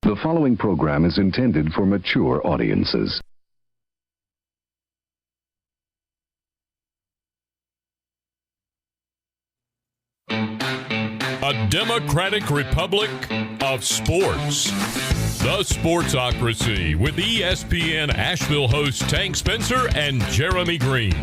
The following program is intended for mature audiences. A democratic republic of sports. The Sportsocracy with ESPN Asheville hosts Tank Spencer and Jeremy Greene.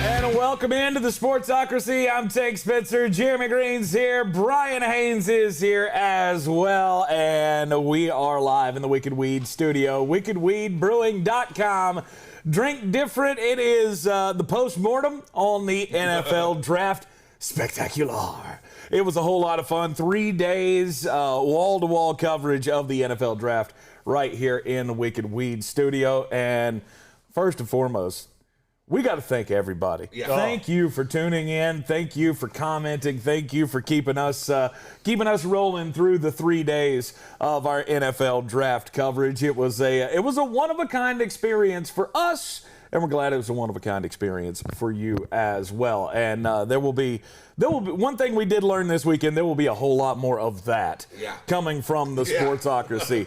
And welcome into the Sportsocracy. I'm Tank Spencer. Jeremy Greene's here. Brian Haynes is here as well. And we are live in the Wicked Weed studio. WickedWeedBrewing.com. Drink different. It is the post-mortem on the NFL draft. Spectacular. It was a whole lot of fun. 3 days, wall-to-wall coverage of the NFL draft right here in the Wicked Weed studio. And first and foremost, we got to thank everybody. Yeah. Thank you for tuning in. Thank you for commenting. Thank you for keeping us rolling through the 3 days of our NFL draft coverage. It was a one-of-a-kind experience for us, and we're glad it was a one-of-a-kind experience for you as well. And there will be one thing we did learn this weekend. There will be a whole lot more of that coming from the Sportsocracy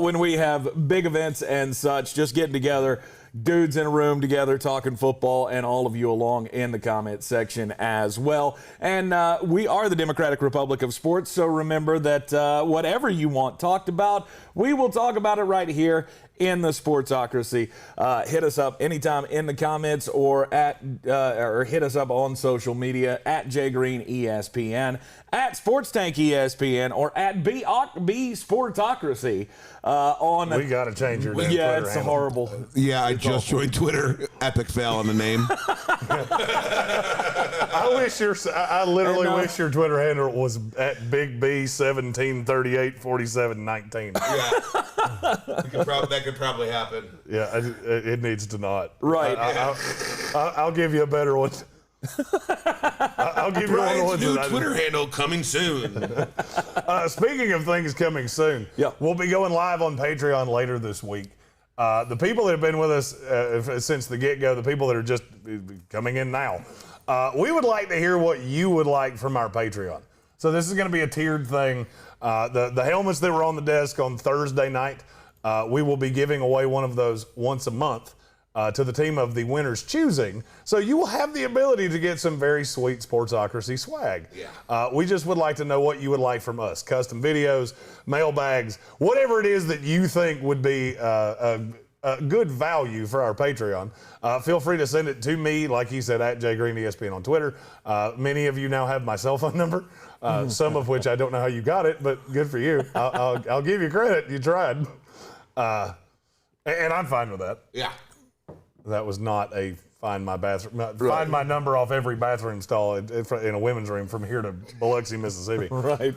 when we have big events and such. Just getting together. Dudes in a room together talking football, and all of you along in the comment section as well. And we are the Democratic Republic of Sports, so remember that whatever you want talked about, we will talk about it right here in the Sportsocracy. Hit us up anytime in the comments or hit us up on social media at JGreenESPN, at SportsTankESPN, or at B Sportsocracy. We got to change your name. Yeah, Twitter it's handle. horrible. Yeah, I just joined Twitter. Epic fail on the name. I literally wish your Twitter handle was at Big B 17384719. Yeah, that could probably happen. Yeah, it needs to not. Right. I'll give you a better one. I'll give you Brian's new Twitter handle coming soon. Speaking of things coming soon, we'll be going live on Patreon later this week. The people that have been with us since the get-go, the people that are just coming in now, we would like to hear what you would like from our Patreon. So this is going to be a tiered thing. The helmets that were on the desk on Thursday night, we will be giving away one of those once a month to the team of the winner's choosing. So you will have the ability to get some very sweet Sportsocracy swag. Yeah. We just would like to know what you would like from us. Custom videos, mailbags, whatever it is that you think would be a good value for our Patreon. Feel free to send it to me, like he said, at JGreenESPN on Twitter. Many of you now have my cell phone number, some of which I don't know how you got it, but good for you. I'll give you credit. You tried. And I'm fine with that. Yeah. That was not a find my number off every bathroom stall in a women's room from here to Biloxi, Mississippi. Right.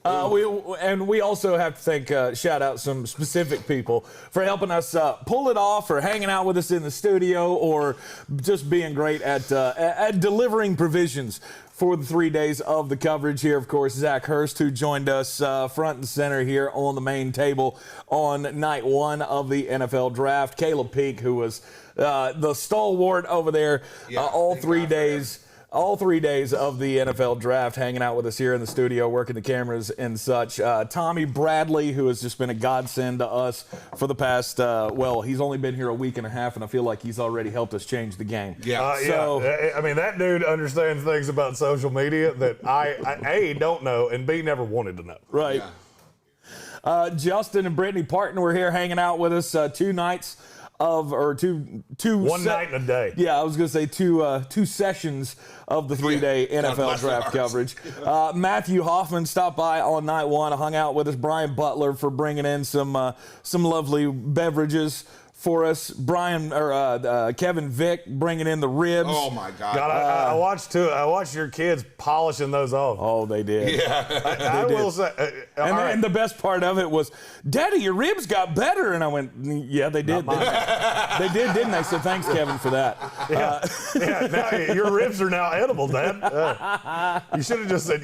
We also have to shout out some specific people for helping us pull it off, or hanging out with us in the studio, or just being great at delivering provisions for the 3 days of the coverage here. Of course, Zach Hurst, who joined us front and center here on the main table on night one of the NFL draft. Caleb Peak, who was the stalwart over there all 3 days. All 3 days of the NFL draft, hanging out with us here in the studio, working the cameras and such. Tommy Bradley, who has just been a godsend to us for the past, he's only been here a week and a half, and I feel like he's already helped us change the game. Yeah. I mean, that dude understands things about social media that I A, don't know, and B, never wanted to know. Right. Yeah. Justin and Brittany Parton were here hanging out with us 2 nights. One night and a day. Yeah, I was going to say two sessions of the 3-day NFL draft coverage. Matthew Hoffman stopped by on night one, hung out with us. Brian Butler for bringing in some lovely beverages for us. Kevin Vick bringing in the ribs. Oh my God! I watched your kids polishing those off. Oh, they did. Yeah, I will say. And the best part of it was, Daddy, your ribs got better. And I went, yeah, they did. They did, didn't they? So thanks, Kevin, for that. Now, your ribs are now edible, Dad. You should have just said,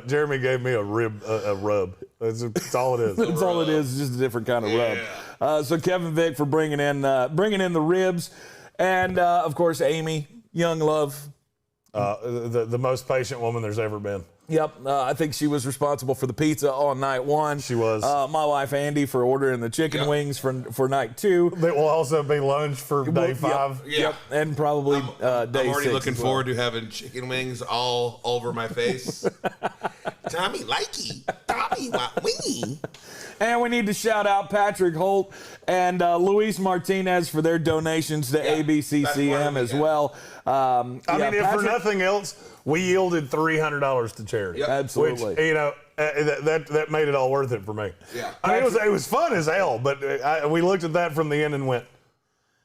Jeremy gave me a rub. That's all it is. That's all it is, just a different kind of rub. So Kevin Vick for bringing in the ribs, and of course Amy Young Love, the most patient woman there's ever been. Yep, I think she was responsible for the pizza on night 1. She was. My wife Andy for ordering the chicken wings for night 2. That will also be lunch for day 5. Yep, and probably day 6. I'm already looking as well. forward to having chicken wings all over my face. Tommy likey. Tommy want wingy. And we need to shout out Patrick Holt and Luis Martinez for their donations to ABCCM as well. I mean, if for nothing else, we yielded $300 to charity. Yep. Absolutely. Which, that made it all worth it for me. Yeah. I mean, it was fun as hell, but we looked at that from the end and went,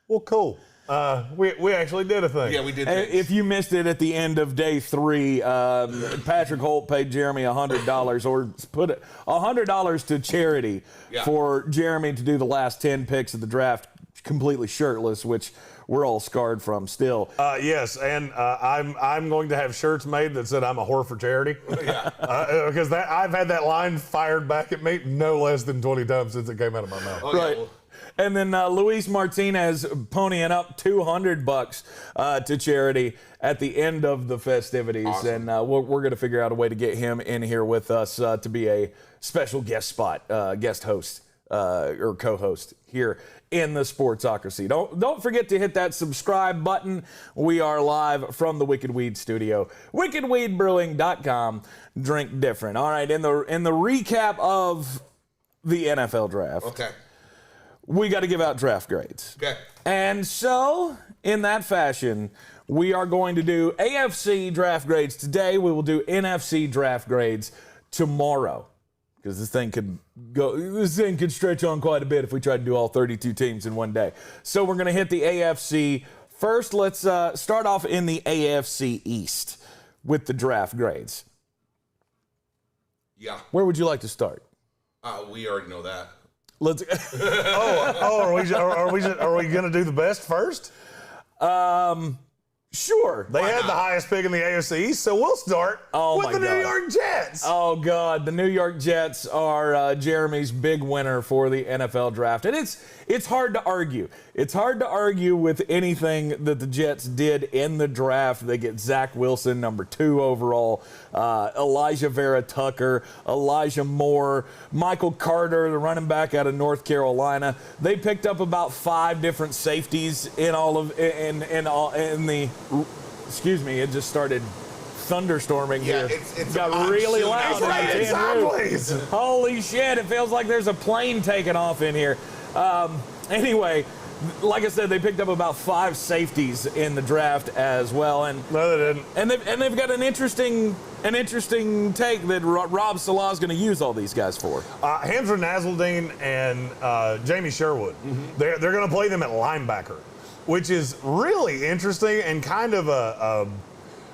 well, cool. We actually did a thing. Yeah, we did. If you missed it at the end of day 3, Patrick Holt paid Jeremy $100 or put $100 to charity for Jeremy to do the last 10 picks of the draft completely shirtless, which we're all scarred from still. Yes, and I'm going to have shirts made that said I'm a whore for charity. Because I've had that line fired back at me no less than 20 times since it came out of my mouth. Right. And then Luis Martinez ponying up $200 to charity at the end of the festivities. Awesome. And we're going to figure out a way to get him in here with us to be a special guest host or co-host here in the Sportsocracy. Don't forget to hit that subscribe button. We are live from the Wicked Weed studio. WickedWeedBrewing.com. Drink different. All right, in the recap of the NFL draft. Okay. We got to give out draft grades. Okay. And so, in that fashion, we are going to do AFC draft grades today. We will do NFC draft grades tomorrow. Because this thing could stretch on quite a bit if we tried to do all 32 teams in one day. So we're going to hit the AFC first. Let's start off in the AFC East with the draft grades. Yeah. Where would you like to start? We already know that. Let's. Are we going to do the best first? Sure. They had the highest pick in the AFC East, so we'll start with the New York Jets. Oh, God. The New York Jets are Jeremy's big winner for the NFL draft. And it's hard to argue. It's hard to argue with anything that the Jets did in the draft. They get Zack Wilson, number 2 overall, Elijah Vera Tucker, Elijah Moore, Michael Carter, the running back out of North Carolina. They picked up about 5 different safeties in the. Excuse me, it just started thunderstorming here. It got really loud. Sideways. Holy shit, it feels like there's a plane taking off in here. Anyway, like I said, they picked up about 5 safeties in the draft as well. No, they didn't. And they've got an interesting take that Rob Saleh's going to use all these guys for. Hamza Nasruddin and Jamie Sherwood. Mm-hmm. They're going to play them at linebacker, which is really interesting and kind of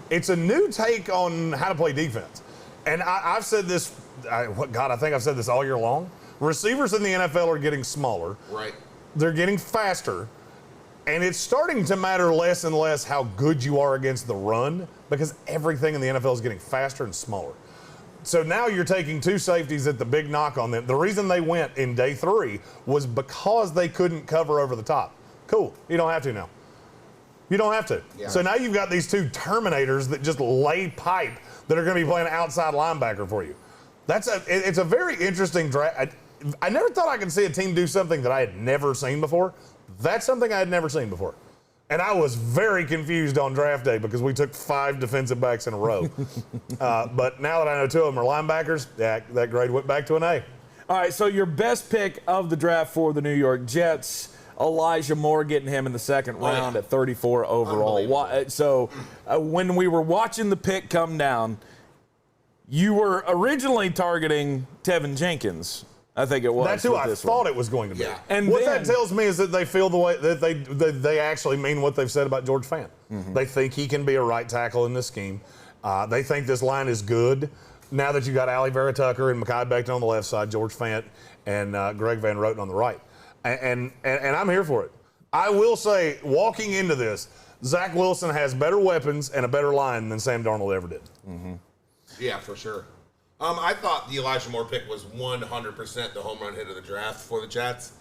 it's a new take on how to play defense. And I've said this, I think I've said this all year long. Receivers in the NFL are getting smaller. Right. They're getting faster. And it's starting to matter less and less how good you are against the run because everything in the NFL is getting faster and smaller. So now you're taking 2 safeties at the big knock on them. The reason they went in day 3 was because they couldn't cover over the top. Cool. You don't have to now. You don't have to. Yeah. So now you've got these 2 Terminators that just lay pipe that are going to be playing outside linebacker for you. It's a very interesting draft. I never thought I could see a team do something that I had never seen before. That's something I had never seen before. And I was very confused on draft day because we took 5 defensive backs in a row. But now that I know 2 of them are linebackers, that grade went back to an A. All right, so your best pick of the draft for the New York Jets, Elijah Moore, getting him in the second round at 34 overall. So when we were watching the pick come down, you were originally targeting Tevin Jenkins. I think it was. That's who I thought it was going to be. Yeah. And what that tells me is that they feel the way that they actually mean what they've said about George Fant. Mm-hmm. They think he can be a right tackle in this scheme. They think this line is good. Now that you got Ali Vera Tucker and Mekhi Becton on the left side, George Fant and Greg Van Roten on the right. And I'm here for it. I will say, walking into this, Zack Wilson has better weapons and a better line than Sam Darnold ever did. Mm-hmm. Yeah, for sure. I thought the Elijah Moore pick was 100% the home run hit of the draft for the Jets.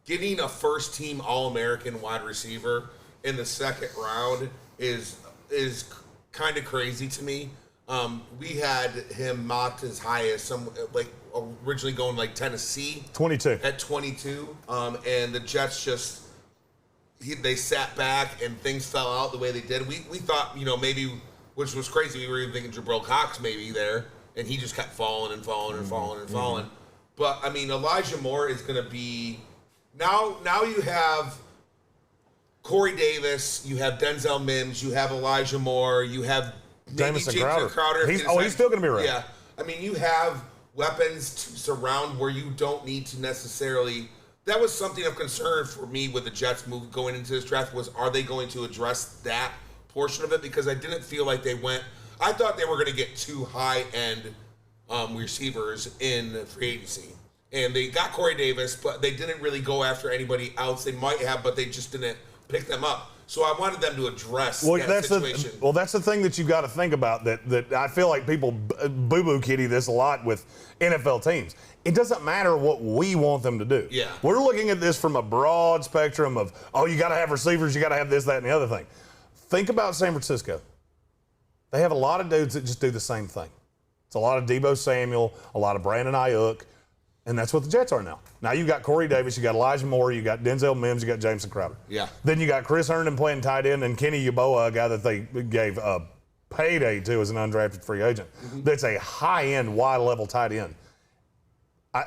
Getting a first-team All-American wide receiver in the second round is kind of crazy to me. We had him mocked as high as originally going like Tennessee. 22. At 22. And the Jets just, they sat back and things fell out the way they did. We thought, maybe, which was crazy, we were even thinking Jabril Cox maybe there, and he just kept falling and falling and falling and falling. But, I mean, Elijah Moore is going to be, now you have Corey Davis, you have Denzel Mims, you have Elijah Moore, you have Jamison Crowder. He's still going to be around. Yeah. I mean, you have weapons to surround where you don't need to necessarily. That was something of concern for me with the Jets move going into this draft was, are they going to address that portion of it? Because I didn't feel like they went. I thought they were going to get 2 high-end receivers in free agency. And they got Corey Davis, but they didn't really go after anybody else. They might have, but they just didn't pick them up. So I wanted them to address that situation. That's the thing that you've got to think about, that I feel like people boo-boo kitty this a lot with NFL teams. It doesn't matter what we want them to do. Yeah. We're looking at this from a broad spectrum of, you got to have receivers, you got to have this, that, and the other thing. Think about San Francisco. They have a lot of dudes that just do the same thing. It's a lot of Deebo Samuel, a lot of Brandon Ayuk, and that's what the Jets are now. Now you got Corey Davis, you got Elijah Moore, you got Denzel Mims, you got Jamison Crowder. Yeah. Then you got Chris Herndon playing tight end and Kenny Yeboah, a guy that they gave a payday to as an undrafted free agent. That's a high-end, wide-level tight end.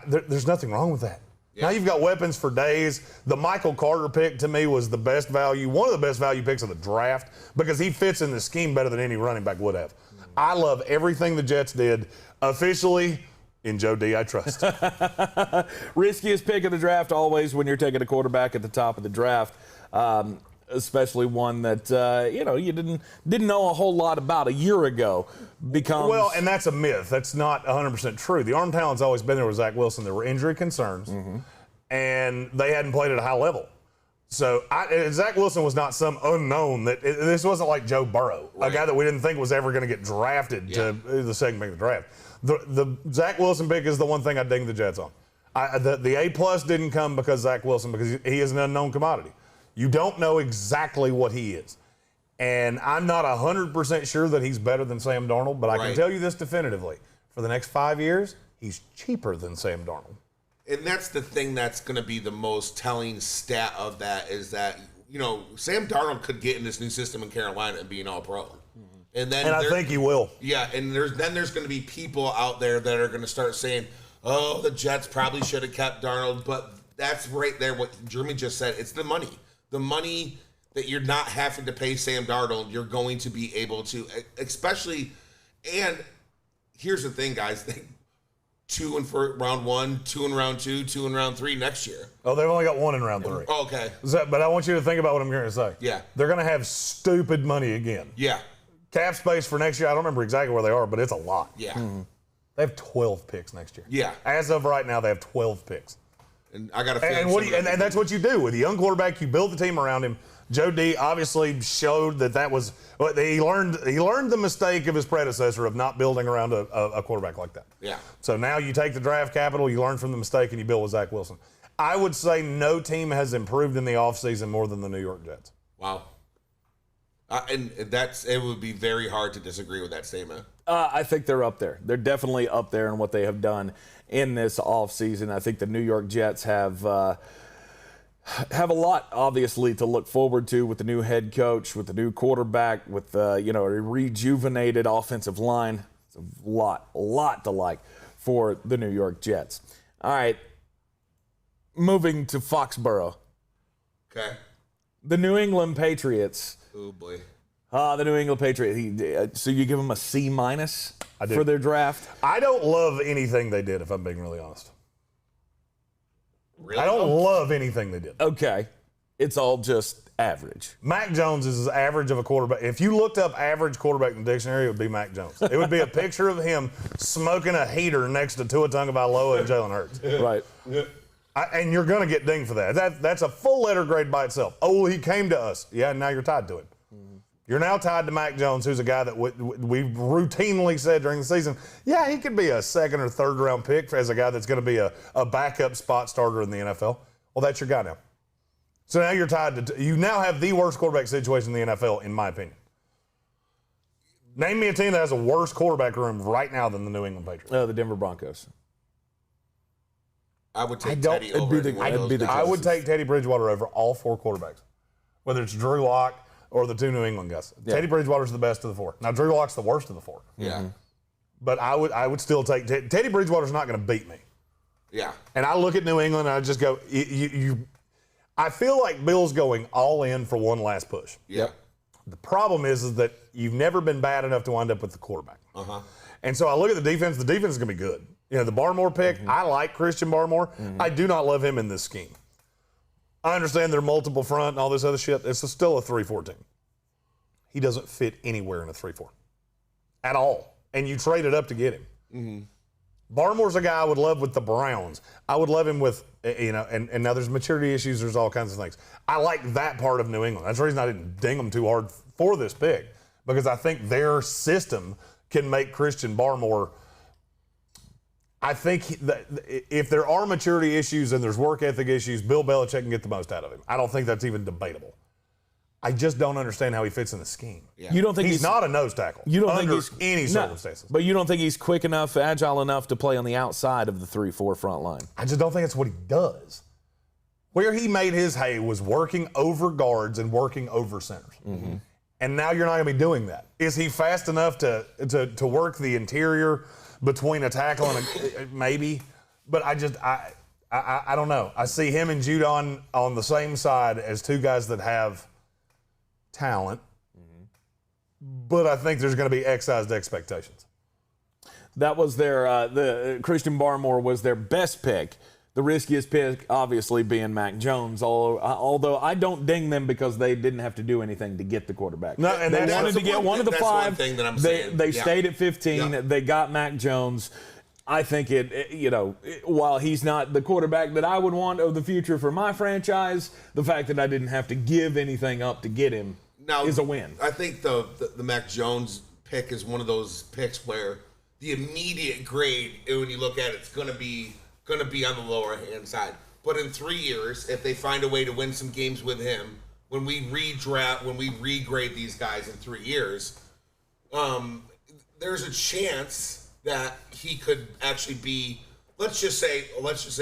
There's nothing wrong with that. Yeah. Now you've got weapons for days. The Michael Carter pick, to me, was the best value, one of the best value picks of the draft, because he fits in the scheme better than any running back would have. I love everything the Jets did. Officially, in Joe D, I trust. Riskiest pick of the draft always when you're taking a quarterback at the top of the draft, especially one that you didn't know a whole lot about a year ago. Well, and that's a myth. That's not 100% true. The arm talent's always been there with Zack Wilson. There were injury concerns, and they hadn't played at a high level. So Zack Wilson was not some unknown. This wasn't like Joe Burrow, a guy that we didn't think was ever going to get drafted to the second pick of the draft. The Zack Wilson pick is the one thing I ding the Jets on. The A+ didn't come because Zack Wilson, because he is an unknown commodity. You don't know exactly what he is. And I'm not 100% sure that he's better than Sam Darnold, but I can tell you this definitively. For the next 5 years, he's cheaper than Sam Darnold. And that's the thing that's going to be the most telling stat of that is that, Sam Darnold could get in this new system in Carolina and be an all-pro. And I think he will. Yeah, and there's going to be people out there that are going to start saying, oh, the Jets probably should have kept Darnold. But that's right there what Jeremy just said. It's the money. The money that you're not having to pay Sam Darnold, you're going to be able to, especially, and here's the thing, guys. 2 in round 1, 2 in round 2, 2 in round 3 next year. Oh, they've only got 1 in round 3. Oh, okay. But I want you to think about what I'm going to say. Yeah. They're going to have stupid money again. Yeah. Cap space for next year, I don't remember exactly where they are, but it's a lot. Yeah. They have 12 picks next year. Yeah. As of right now, they have 12 picks. And I got a feeling. And that's what you do. With a young quarterback, you build the team around him. Joe D obviously showed that was he learned the mistake of his predecessor of not building around a quarterback like that. Yeah. So now you take the draft capital, you learn from the mistake, and you build with Zack Wilson. I would say no team has improved in the offseason more than the New York Jets. Wow. And it would be very hard to disagree with that statement. I think they're up there. They're definitely up there in what they have done in this offseason. I think the New York Jets have a lot, obviously, to look forward to with the new head coach, with the new quarterback, with a rejuvenated offensive line. It's a lot to like for the New York Jets. All right, moving to Foxborough. Okay. The New England Patriots. Oh, boy. The New England Patriots. So you give them a C- for their draft? I don't love anything they did, if I'm being really honest. Really? I don't love anything they did. Okay. It's all just average. Mac Jones is as average of a quarterback. If you looked up average quarterback in the dictionary, it would be Mac Jones. It would be a picture of him smoking a heater next to Tua Tagovailoa and Jalen Hurts. Right. And you're going to get dinged for that. That's a full letter grade by itself. Oh, he came to us. Yeah, now you're tied to him. You're now tied to Mac Jones, who's a guy that we routinely said during the season, yeah, he could be a second or third round pick as a guy that's going to be a backup spot starter in the NFL. Well, that's your guy now. So now you're tied to – you now have the worst quarterback situation in the NFL, in my opinion. Name me a team that has a worse quarterback room right now than the New England Patriots. The Denver Broncos. I would take Teddy over. I would take Teddy Bridgewater over all 4 quarterbacks, whether it's Drew Lock or the 2 New England guys. Yeah. Teddy Bridgewater's the best of the 4. Now, Drew Lock's the worst of the 4. Yeah. But I would still take Teddy Bridgewater's not going to beat me. Yeah. And I look at New England and I just go, I feel like Bill's going all in for one last push. Yep. The problem is that you've never been bad enough to wind up with the quarterback. Uh-huh. And so I look at the defense. The defense is going to be good. You know, the Barmore pick, I like Christian Barmore. I do not love him in this scheme. I understand they're multiple front and all this other shit. It's still a 3-4 team. He doesn't fit anywhere in a 3-4 at all. And you traded up to get him. Barmore's a guy I would love with the Browns. I would love him with, and now there's maturity issues. There's all kinds of things. I like that part of New England. That's the reason I didn't ding them too hard for this pick, because I think their system can make Christian Barmore. I think that if there are maturity issues and there's work ethic issues, Bill Belichick can get the most out of him. I don't think that's even debatable. I just don't understand how he fits in the scheme. Yeah. You don't think he's not a nose tackle? You don't under think he's any circumstances? But you don't think he's quick enough, agile enough to play on the outside of the 3-4 front line? I just don't think that's what he does. Where he made his hay was working over guards and working over centers. And now you're not going to be doing that. Is he fast enough to work the interior between a tackle and a maybe? But I don't know. I see him and Judon on the same side as 2 guys that have talent, but I think there's going to be excised expectations. That was their the Christian Barmore was their best pick. The riskiest pick, obviously, being Mac Jones. Although I don't ding them because they didn't have to do anything to get the quarterback. No, and they wanted to get one of the 5. Thing that I'm saying. They stayed at 15. They got Mac Jones. I think while he's not the quarterback that I would want of the future for my franchise, the fact that I didn't have to give anything up to get him is a win. I think the Mac Jones pick is one of those picks where the immediate grade, when you look at it, it's going to be on the lower hand side. But in 3 years, if they find a way to win some games with him, when we regrade these guys in 3 years, there's a chance that he could actually be, let's just say,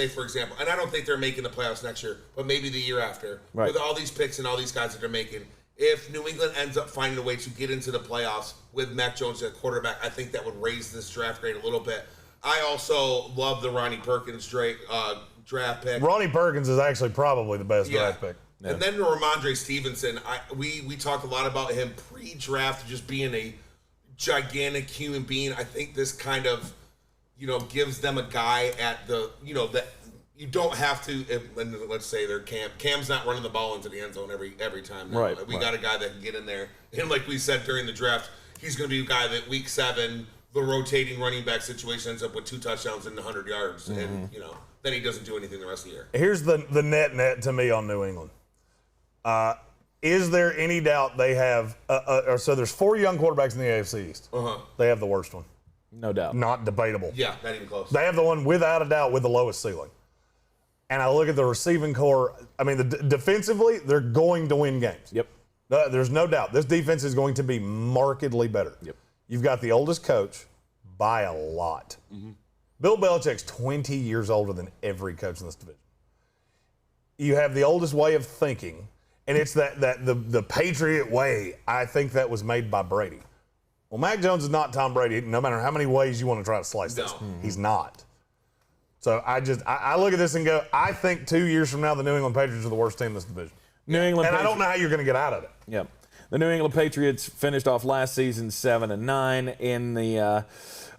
for example, and I don't think they're making the playoffs next year, but maybe the year after, with all these picks and all these guys that they're making, if New England ends up finding a way to get into the playoffs with Mac Jones at quarterback, I think that would raise this draft grade a little bit. I also love the Ronnie Perkins draft pick. Ronnie Perkins is actually probably the best draft pick. Yeah. And then Ramondre Stevenson, we talked a lot about him pre-draft just being a gigantic human being. I think this kind of, gives them a guy at the, that you don't have to. Let's say they're Cam's not running the ball into the end zone every time. No. Right. We got a guy that can get in there, and like we said during the draft, he's going to be a guy that week 7, the rotating running back situation ends up with 2 touchdowns and 100 yards, and then he doesn't do anything the rest of the year. Here's the net to me on New England. Is there any doubt they have? So there's 4 young quarterbacks in the AFC East. They have the worst one. No doubt. Not debatable. Yeah, not even close. They have the one without a doubt with the lowest ceiling. And I look at the receiving core. I mean, defensively, they're going to win games. Yep. There's no doubt. This defense is going to be markedly better. Yep. You've got the oldest coach by a lot. Bill Belichick's 20 years older than every coach in this division. You have the oldest way of thinking, and it's the Patriot way. I think that was made by Brady. Well, Mac Jones is not Tom Brady, no matter how many ways you want to try to slice this. He's not. So I look at this and go, I think 2 years from now, the New England Patriots are the worst team in this division. I don't know how you're going to get out of it. Yep. The New England Patriots finished off last season 7-9 in the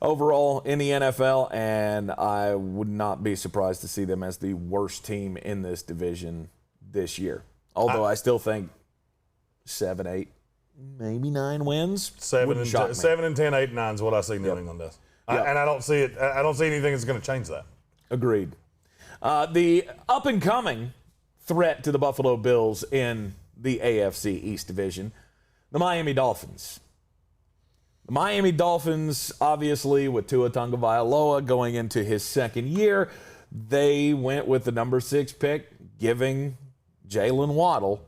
overall in the NFL, and I would not be surprised to see them as the worst team in this division this year. Although I still think 7, 8, maybe 9 wins. 7 and 10, 8 and 9 is what I see New England does. And I don't see it. I don't see anything that's going to change that. Agreed. The up and coming threat to the Buffalo Bills in the AFC East Division, the Miami Dolphins. The Miami Dolphins, obviously, with Tua Tagovailoa going into his second year, they went with the number 6 pick, giving Jalen Waddle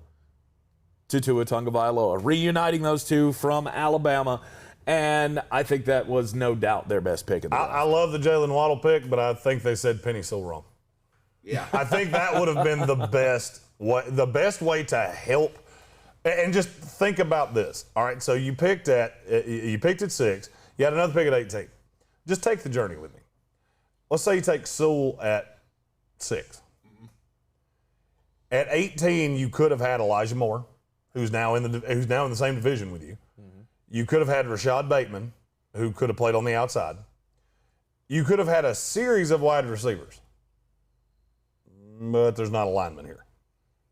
to Tua Tagovailoa, reuniting those two from Alabama. And I think that was no doubt their best pick of the draft. I love the Jalen Waddle pick, but I think they said Penny so wrong. Yeah. I think that would have been the best way to help. And just think about this. All right, so you picked at 6. You had another pick at 18. Just take the journey with me. Let's say you take Sewell at 6. Mm-hmm. At 18, you could have had Elijah Moore, who's now in the same division with you. Mm-hmm. You could have had Rashad Bateman, who could have played on the outside. You could have had a series of wide receivers, but there's not a lineman here.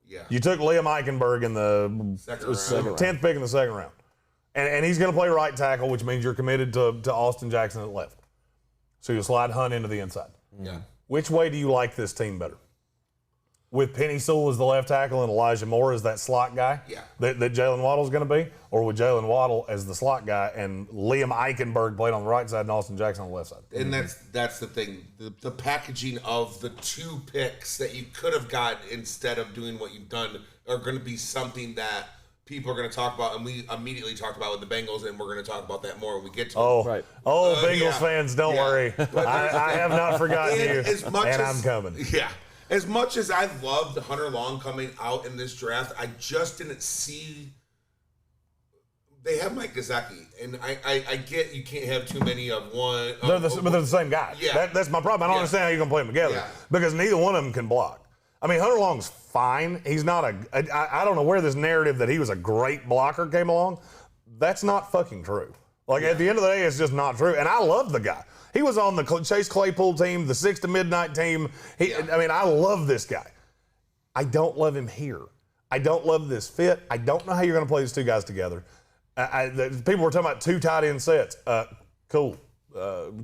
Yeah. You took Liam Eichenberg in the 10th pick in the second round. And he's going to play right tackle, which means you're committed to Austin Jackson at left. So you'll slide Hunt into the inside. Yeah. Which way do you like this team better? With Penny Sewell as the left tackle and Elijah Moore as that slot guy that Jalen Waddle's going to be? Or with Jalen Waddle as the slot guy and Liam Eichenberg playing on the right side and Austin Jackson on the left side? And that's the thing. The packaging of the 2 picks that you could have got instead of doing what you've done are going to be something that people are going to talk about, and we immediately talked about with the Bengals, and we're going to talk about that more when we get to it. Bengals fans, don't worry. I have not forgotten you, and I'm coming. Yeah. As much as I loved Hunter Long coming out in this draft, I just didn't see. They have Mike Gesicki, and I get you can't have too many of one. But they're the same guy. Yeah. That's my problem. I don't understand how you're going to play them together because neither one of them can block. I mean, Hunter Long's fine. He's not I don't know where this narrative that he was a great blocker came along. That's not fucking true. At the end of the day, it's just not true. And I love the guy. He was on the Chase Claypool team, the 6 to midnight team. I mean, I love this guy. I don't love him here. I don't love this fit. I don't know how you're going to play these 2 guys together. People were talking about 2 tight end sets. Cool.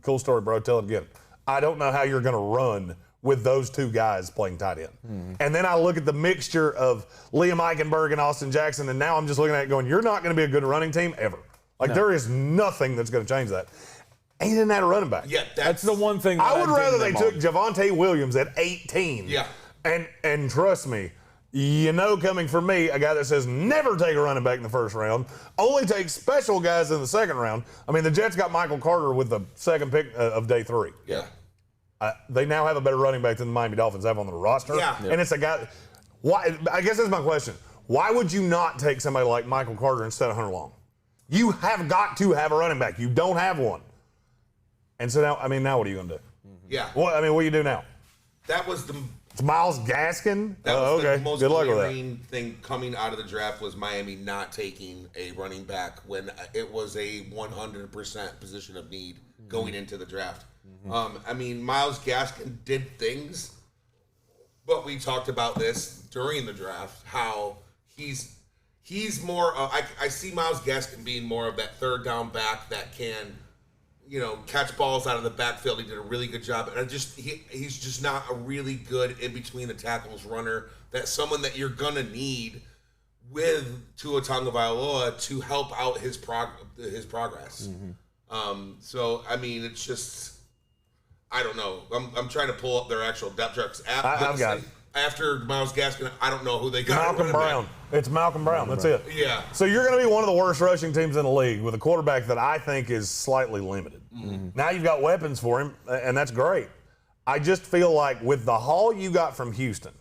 Cool story, bro. Tell it again. I don't know how you're going to run with those 2 guys playing tight end. Mm-hmm. And then I look at the mixture of Liam Eichenberg and Austin Jackson, and now I'm just looking at it going, you're not going to be a good running team ever. There is nothing that's going to change that. And he didn't have a running back. Yeah, that's the one thing I would rather they took Javonte Williams at 18. Yeah. And trust me, coming from me, a guy that says never take a running back in the first round, only take special guys in the second round. I mean, the Jets got Michael Carter with the 2nd pick of day 3. Yeah. They now have a better running back than the Miami Dolphins have on the roster. Yeah. And it's a guy. Why? I guess that's my question. Why would you not take somebody like Michael Carter instead of Hunter Long? You have got to have a running back. You don't have one. And so now what are you going to do? Yeah. What do you do now? That was It's Myles Gaskin? That was okay. the most Good luck with glaring thing coming out of the draft was Miami not taking a running back when it was a 100% position of need going into the draft. Mm-hmm. Myles Gaskin did things, but we talked about this during the draft, how he's more I see Myles Gaskin being more of that 3rd down back that can catch balls out of the backfield. He did a really good job. And he's just not a really good in between the tackles runner. That's someone that you're going to need with Tua Tagovailoa to help out his progress. Mm-hmm. It's just, I don't know. I'm trying to pull up their actual depth charts. I've got it. After Myles Gaskin, I don't know who they got. Malcolm Brown. It's Malcolm Brown. That's it. Yeah. So you're going to be one of the worst rushing teams in the league with a quarterback that I think is slightly limited. Mm-hmm. Now you've got weapons for him, and that's great. I just feel like with the haul you got from Houston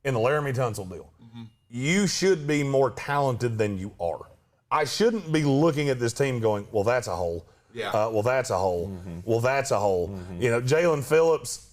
in the Laramie Tunsil deal, you should be more talented than you are. I shouldn't be looking at this team going, well, that's a hole. Yeah. Well, that's a hole. Mm-hmm. Well, that's a hole. Mm-hmm. Jalen Phillips.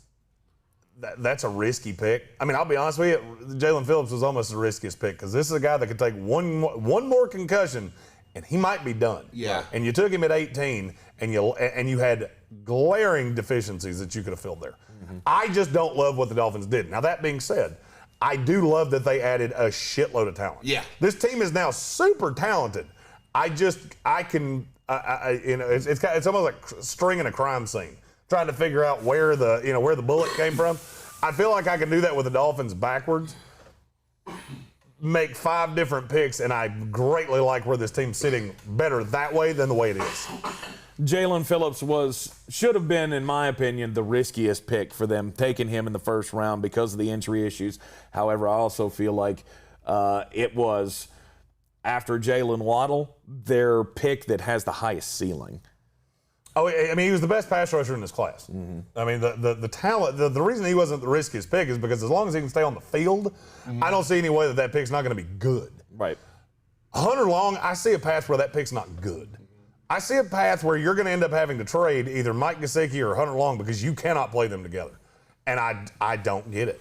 That's a risky pick. I'll be honest with you, Jalen Phillips was almost the riskiest pick because this is a guy that could take one more concussion and he might be done. Yeah. And you took him at 18 and you had glaring deficiencies that you could have filled there. Mm-hmm. I just don't love what the Dolphins did. Now, that being said, I do love that they added a shitload of talent. Yeah. This team is now super talented. It's almost like stringing a crime scene, trying to figure out where the bullet came from. I feel like I can do that with the Dolphins backwards, make 5 different picks, and I greatly like where this team's sitting better that way than the way it is. Jalen Phillips should have been, in my opinion, the riskiest pick for them, taking him in the first round because of the injury issues. However, I also feel like it was after Jalen Waddle, their pick that has the highest ceiling. Oh, I mean, he was the best pass rusher in this class. Mm-hmm. I mean, the talent, the reason he wasn't the riskiest pick is because as long as he can stay on the field, I don't see any way that pick's not going to be good. Right. Hunter Long, I see a path where that pick's not good. I see a path where you're going to end up having to trade either Mike Gesicki or Hunter Long because you cannot play them together. And I don't get it.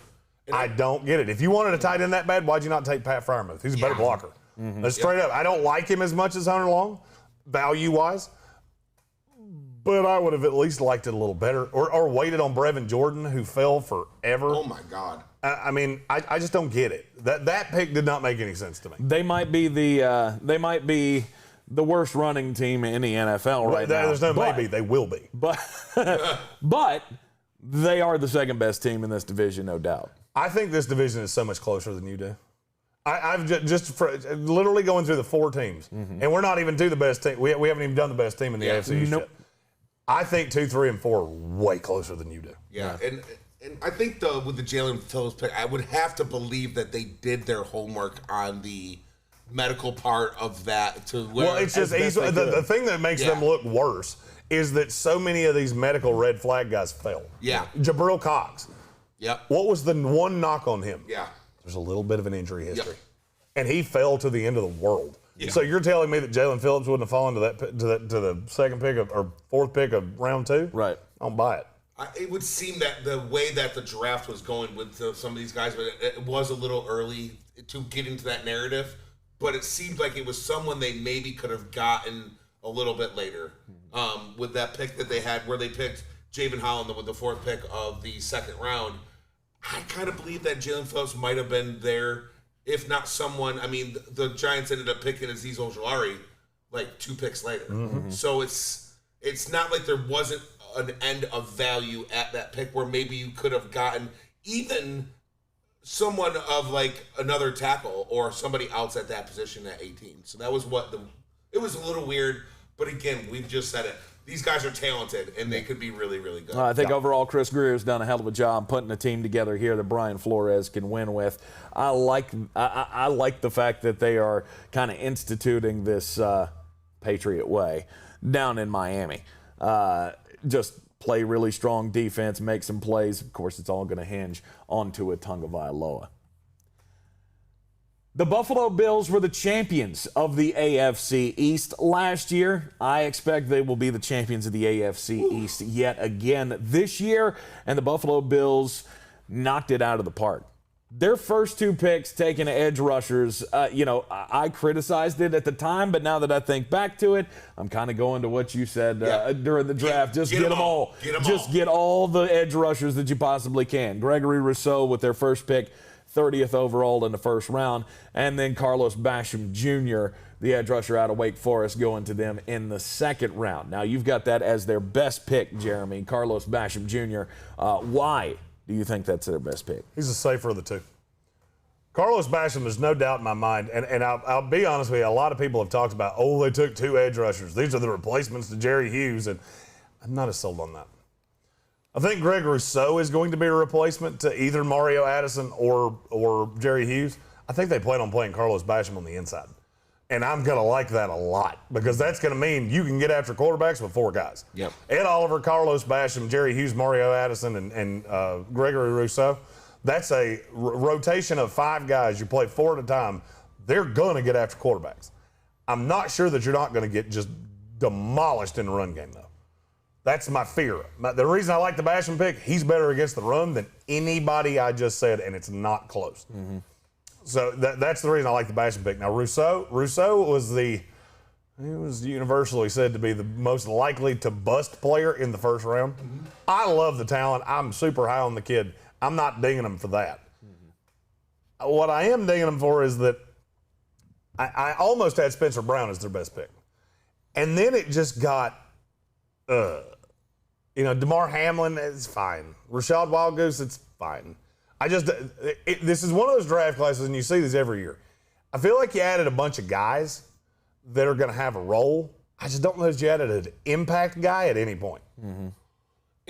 I don't get it. If you wanted a tight end that bad, why'd you not take Pat Freiermuth? He's a better blocker. Mm-hmm. Straight up. I don't like him as much as Hunter Long, value-wise. But I would have at least liked it a little better. Or waited on Brevin Jordan, who fell forever. Oh, my God. I mean, I just don't get it. That pick did not make any sense to me. They might be the worst running team in the NFL right now. There's no maybe. They will be. But they are the second best team in this division, no doubt. I think this division is so much closer than you do. I've just literally going through the 4 teams, and we're not even to the best team. We haven't even done the best team in the AFC East yet. I think 2, 3, and 4 are way closer than you do. Yeah, and I think with the Jalen Phillips pick, I would have to believe that they did their homework on the medical part of that. Well, it's just the thing that makes them look worse is that so many of these medical red flag guys fell. Yeah. Jabril Cox. Yep. What was the one knock on him? Yeah. There's a little bit of an injury history. Yep. And he fell to the end of the world. Yeah. So you're telling me that Jalen Phillips wouldn't have fallen to the second pick or 4th pick of round 2? Right. I don't buy it. It would seem that the way that the draft was going with some of these guys, but it was a little early to get into that narrative. But it seemed like it was someone they maybe could have gotten a little bit later with that pick that they had, where they picked Javen Holland with the 4th pick of the 2nd round. I kind of believe that Jalen Phillips might have been there, if not someone. I mean, the Giants ended up picking Azeez Ojulari like 2 picks later. Mm-hmm. So it's not like there wasn't an end of value at that pick where maybe you could have gotten even someone of like another tackle or somebody else at that position at 18. So that was it was a little weird, but again, we've just said it. These guys are talented, and they could be really, really good. I think overall Chris Grier's done a hell of a job putting a team together here that Brian Flores can win with. I like the fact that they are kind of instituting this Patriot way down in Miami. Just play really strong defense, make some plays. Of course, it's all going to hinge on Tua Tagovailoa. The Buffalo Bills were the champions of the AFC East last year. I expect they will be the champions of the AFC East yet again this year, and the Buffalo Bills knocked it out of the park. Their first 2 picks taking edge rushers, I criticized it at the time, but now that I think back to it, I'm kind of going to what you said during the draft. Just get them all. Get all the edge rushers that you possibly can. Gregory Rousseau with their first pick, 30th overall in the first round, and then Carlos Basham Jr., the edge rusher out of Wake Forest, going to them in the 2nd round. Now, you've got that as their best pick, Jeremy, Carlos Basham Jr. Why do you think that's their best pick? He's the safer of the 2. Carlos Basham, there's no doubt in my mind, and I'll be honest with you, a lot of people have talked about, they took 2 edge rushers. These are the replacements to Jerry Hughes, and I'm not as sold on that. I think Greg Rousseau is going to be a replacement to either Mario Addison or Jerry Hughes. I think they plan on playing Carlos Basham on the inside. And I'm going to like that a lot because that's going to mean you can get after quarterbacks with 4 guys. Yep. Ed Oliver, Carlos Basham, Jerry Hughes, Mario Addison, and Gregory Rousseau. That's a rotation of 5 guys. You play 4 at a time. They're going to get after quarterbacks. I'm not sure that you're not going to get just demolished in the run game, though. That's my fear. The reason I like the Basham pick, he's better against the run than anybody I just said, and it's not close. Mm-hmm. So that's the reason I like the Basham pick. Now, Rousseau was he was universally said to be the most likely to bust player in the first round. Mm-hmm. I love the talent. I'm super high on the kid. I'm not dinging him for that. Mm-hmm. What I am dinging him for is that I almost had Spencer Brown as their best pick. And then it just got DeMar Hamlin is fine. Rashad Wildgoose, it's fine. This is one of those draft classes, and you see this every year. I feel like you added a bunch of guys that are going to have a role. I just don't know if you added an impact guy at any point. Mm-hmm.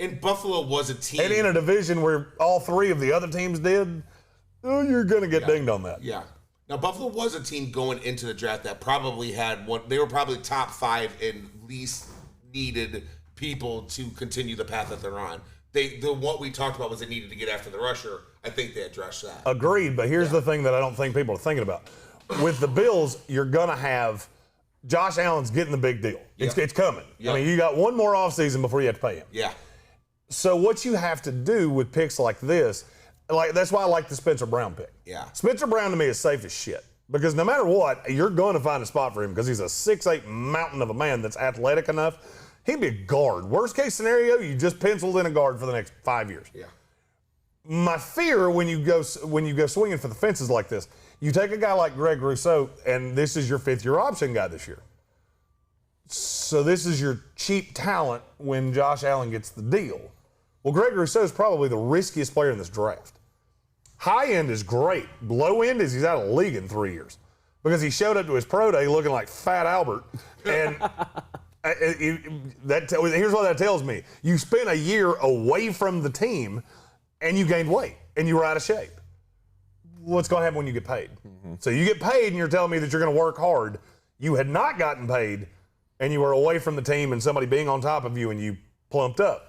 And Buffalo was a team. And in a division where all 3 of the other teams did, you're going to get dinged on that. Yeah. Now, Buffalo was a team going into the draft that probably had one. They were probably top 5 in least needed people to continue the path that they're on. What we talked about was they needed to get after the rusher. I think they addressed that. Agreed, but here's the thing that I don't think people are thinking about. With the Bills, you're going to have Josh Allen's getting the big deal. Yeah. It's coming. Yeah. I mean, you got one more offseason before you have to pay him. Yeah. So what you have to do with picks like this, that's why I like the Spencer Brown pick. Yeah. Spencer Brown to me is safe as shit. Because no matter what, you're going to find a spot for him because he's a 6'8" mountain of a man that's athletic enough. He'd be a guard. Worst case scenario, you just penciled in a guard for the next 5 years. Yeah. My fear when you go swinging for the fences like this, you take a guy like Greg Rousseau, and this is your 5th-year option guy this year. So this is your cheap talent when Josh Allen gets the deal. Well, Greg Rousseau is probably the riskiest player in this draft. High end is great. Low end is he's out of the league in 3 years because he showed up to his pro day looking like Fat Albert. And here's what that tells me. You spent a year away from the team and you gained weight and you were out of shape. What's going to happen when you get paid? Mm-hmm. So you get paid and you're telling me that you're going to work hard. You had not gotten paid and you were away from the team and somebody being on top of you and you plumped up.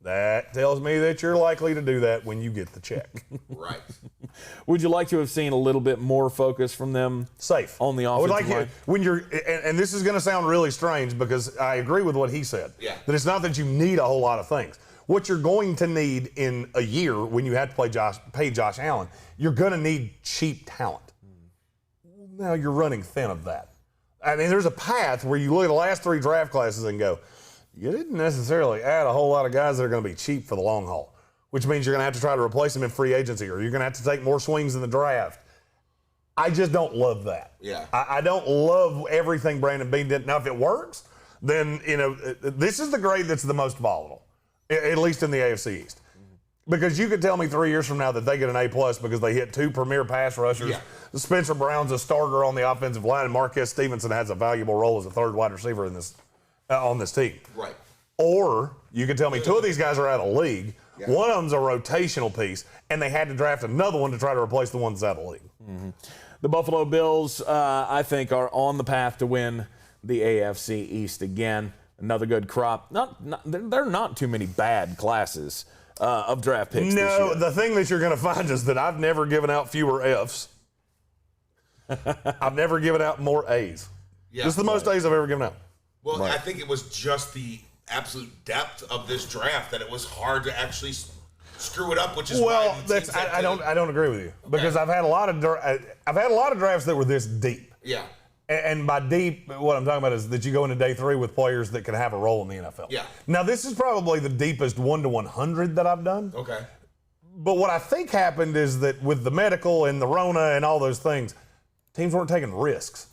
That tells me that you're likely to do that when you get the check. Right. Would you like to have seen a little bit more focus from them? Safe On the offensive line? You, when you're, and this is going to sound really strange because I agree with what he said. Yeah. That it's not that you need a whole lot of things. What you're going to need in a year when you have to pay Josh Allen, you're going to need cheap talent. Now you're running thin of that. I mean, there's a path where you look at the last 3 draft classes and go, you didn't necessarily add a whole lot of guys that are going to be cheap for the long haul, which means you're going to have to try to replace them in free agency or you're going to have to take more swings in the draft. I just don't love that. Yeah. I don't love everything Brandon Beane did. Now, if it works, then, this is the grade that's the most volatile, at least in the AFC East. Because you could tell me 3 years from now that they get an A+ because they hit 2 premier pass rushers. Yeah. Spencer Brown's a starter on the offensive line, and Marquez Stevenson has a valuable role as a 3rd wide receiver in this on this team. Right. Or you can tell me 2 of these guys are out of the league. Yeah. One of them's a rotational piece, and they had to draft another one to try to replace the one that's out of the league. Mm-hmm. The Buffalo Bills, I think, are on the path to win the AFC East again. Another good crop. There are not too many bad classes of draft picks this year. The thing that you're going to find is that I've never given out fewer Fs. I've never given out more As. Yeah, This is the most A's I've ever given out. Well, I think it was just the absolute depth of this draft that it was hard to actually screw it up, which is why I don't agree with you because I've had a lot of drafts that were this deep. Yeah. And by deep, what I'm talking about is that you go into day 3 with players that can have a role in the NFL. Yeah. Now this is probably the deepest 1 to 100 that I've done. Okay. But what I think happened is that with the medical and the Rona and all those things, teams weren't taking risks.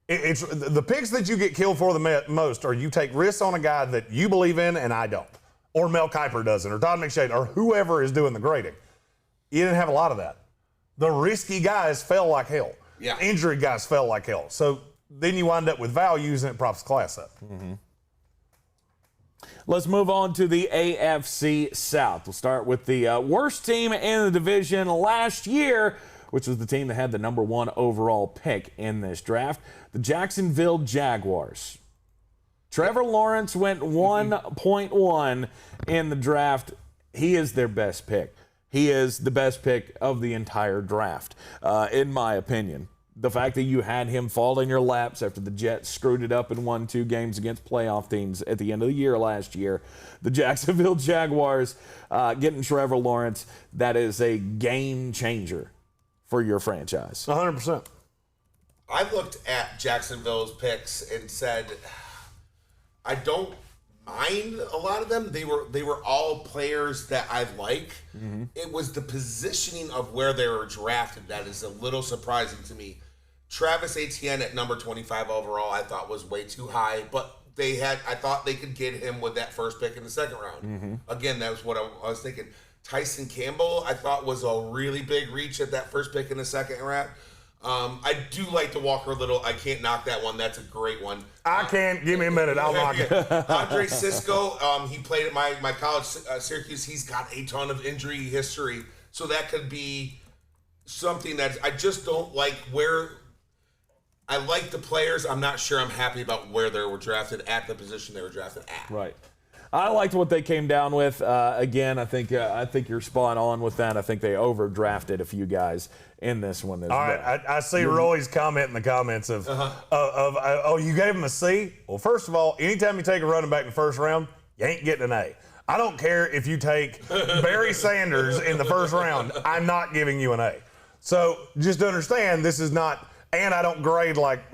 It's the picks that you get killed for the most are you take risks on a guy that you believe in and I don't. Or Mel Kiper doesn't, or Todd McShane, or whoever is doing the grading. You didn't have a lot of that. The risky guys fell like hell. Yeah. Injury guys fell like hell. So then you wind up with values and it props the class up. Mm-hmm. Let's move on to the AFC South. We'll start with the worst team in the division last year, which was the team that had the number 1 overall pick in this draft, the Jacksonville Jaguars. Trevor Lawrence went 1.1 in the draft. He is their best pick. He is the best pick of the entire draft, in my opinion. The fact that you had him fall in your laps after the Jets screwed it up and won 2 games against playoff teams at the end of the year last year. The Jacksonville Jaguars getting Trevor Lawrence, that is a game changer for your franchise. 100%. I looked at Jacksonville's picks and said, I don't mind a lot of them. They were all players that I like. Mm-hmm. It was the positioning of where they were drafted that is a little surprising to me. Travis Etienne at number 25 overall I thought was way too high, but I thought they could get him with that first pick in the 2nd round. Mm-hmm. Again, that was what I was thinking. Tyson Campbell I thought was a really big reach at that first pick in the 2nd round. I do like the Walker Little. I can't knock that one. That's a great one. I can't. Give me a minute. I'll knock it. Andre Cisco, he played at my college, Syracuse. He's got a ton of injury history. So that could be something that I just don't like where I like the players. I'm not sure I'm happy about where they were drafted at the position they were drafted at. Right. I liked what they came down with. Again, I think you're spot on with that. I think they overdrafted a few guys in this one. All right, I see Roy's comment in the comments of you gave him a C? Well, first of all, anytime you take a running back in the first round, you ain't getting an A. I don't care if you take Barry Sanders in the first round. I'm not giving you an A. So just understand, this is not, and I don't grade like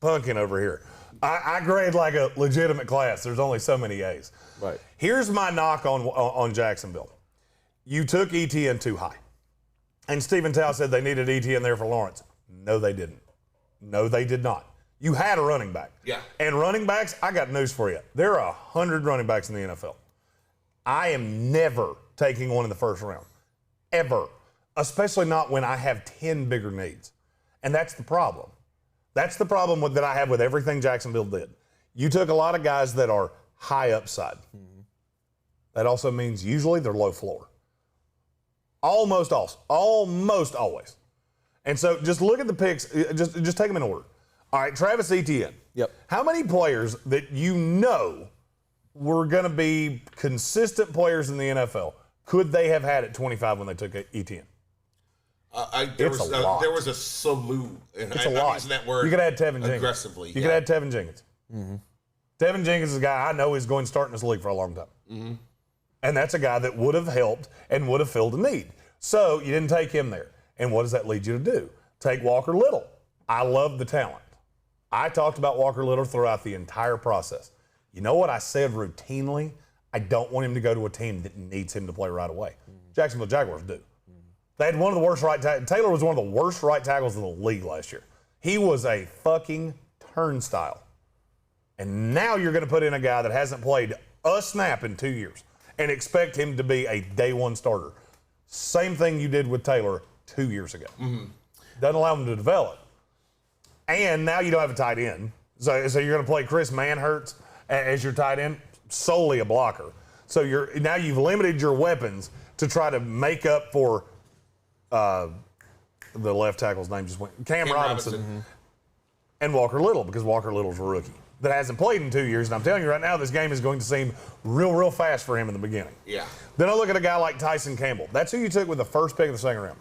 Punkin over here. I grade like a legitimate class. There's only so many A's. Right. Here's my knock on Jacksonville. You took ETN too high. And Stephen Tao said they needed ETN there for Lawrence. No, they didn't. No, they did not. You had a running back. Yeah. And running backs, I got news for you. There are 100 running backs in the NFL. I am never taking one in the first round. Ever. Especially not when I have 10 bigger needs. And that's the problem. That's the problem that I have with everything Jacksonville did. You took a lot of guys that are high upside. Mm-hmm. That also means usually they're low floor. Almost always. And so just look at the picks. Just take them in order. All right, Travis Etienne. Yep. How many players that you know were going to be consistent players in the NFL could they have had at 25 when they took Etienne? There was a slew. It's a lot. Using that word you could add Tevin Jenkins. Aggressively. You could add Tevin Jenkins. Mm-hmm. Tevin Jenkins is a guy I know is going to start in this league for a long time. Mm-hmm. And that's a guy that would have helped and would have filled a need. So you didn't take him there. And what does that lead you to do? Take Walker Little. I love the talent. I talked about Walker Little throughout the entire process. You know what I said routinely? I don't want him to go to a team that needs him to play right away. Mm-hmm. Jacksonville Jaguars do. They had one of the worst right tackles. Taylor was one of the worst right tackles in the league last year. He was a fucking turnstile. And now you're going to put in a guy that hasn't played a snap in 2 years and expect him to be a day one starter. Same thing you did with Taylor 2 years ago. Mm-hmm. Doesn't allow him to develop. And now you don't have a tight end. So you're going to play Chris Manhertz as your tight end, solely a blocker. So now you've limited your weapons to try to make up for the left tackle's name just went. Cam Robinson. Mm-hmm. And Walker Little, because Walker Little's a rookie that hasn't played in 2 years. And I'm telling you right now, this game is going to seem real fast for him in the beginning. Yeah. Then I look at a guy like Tyson Campbell. That's who you took with the first pick of the second round.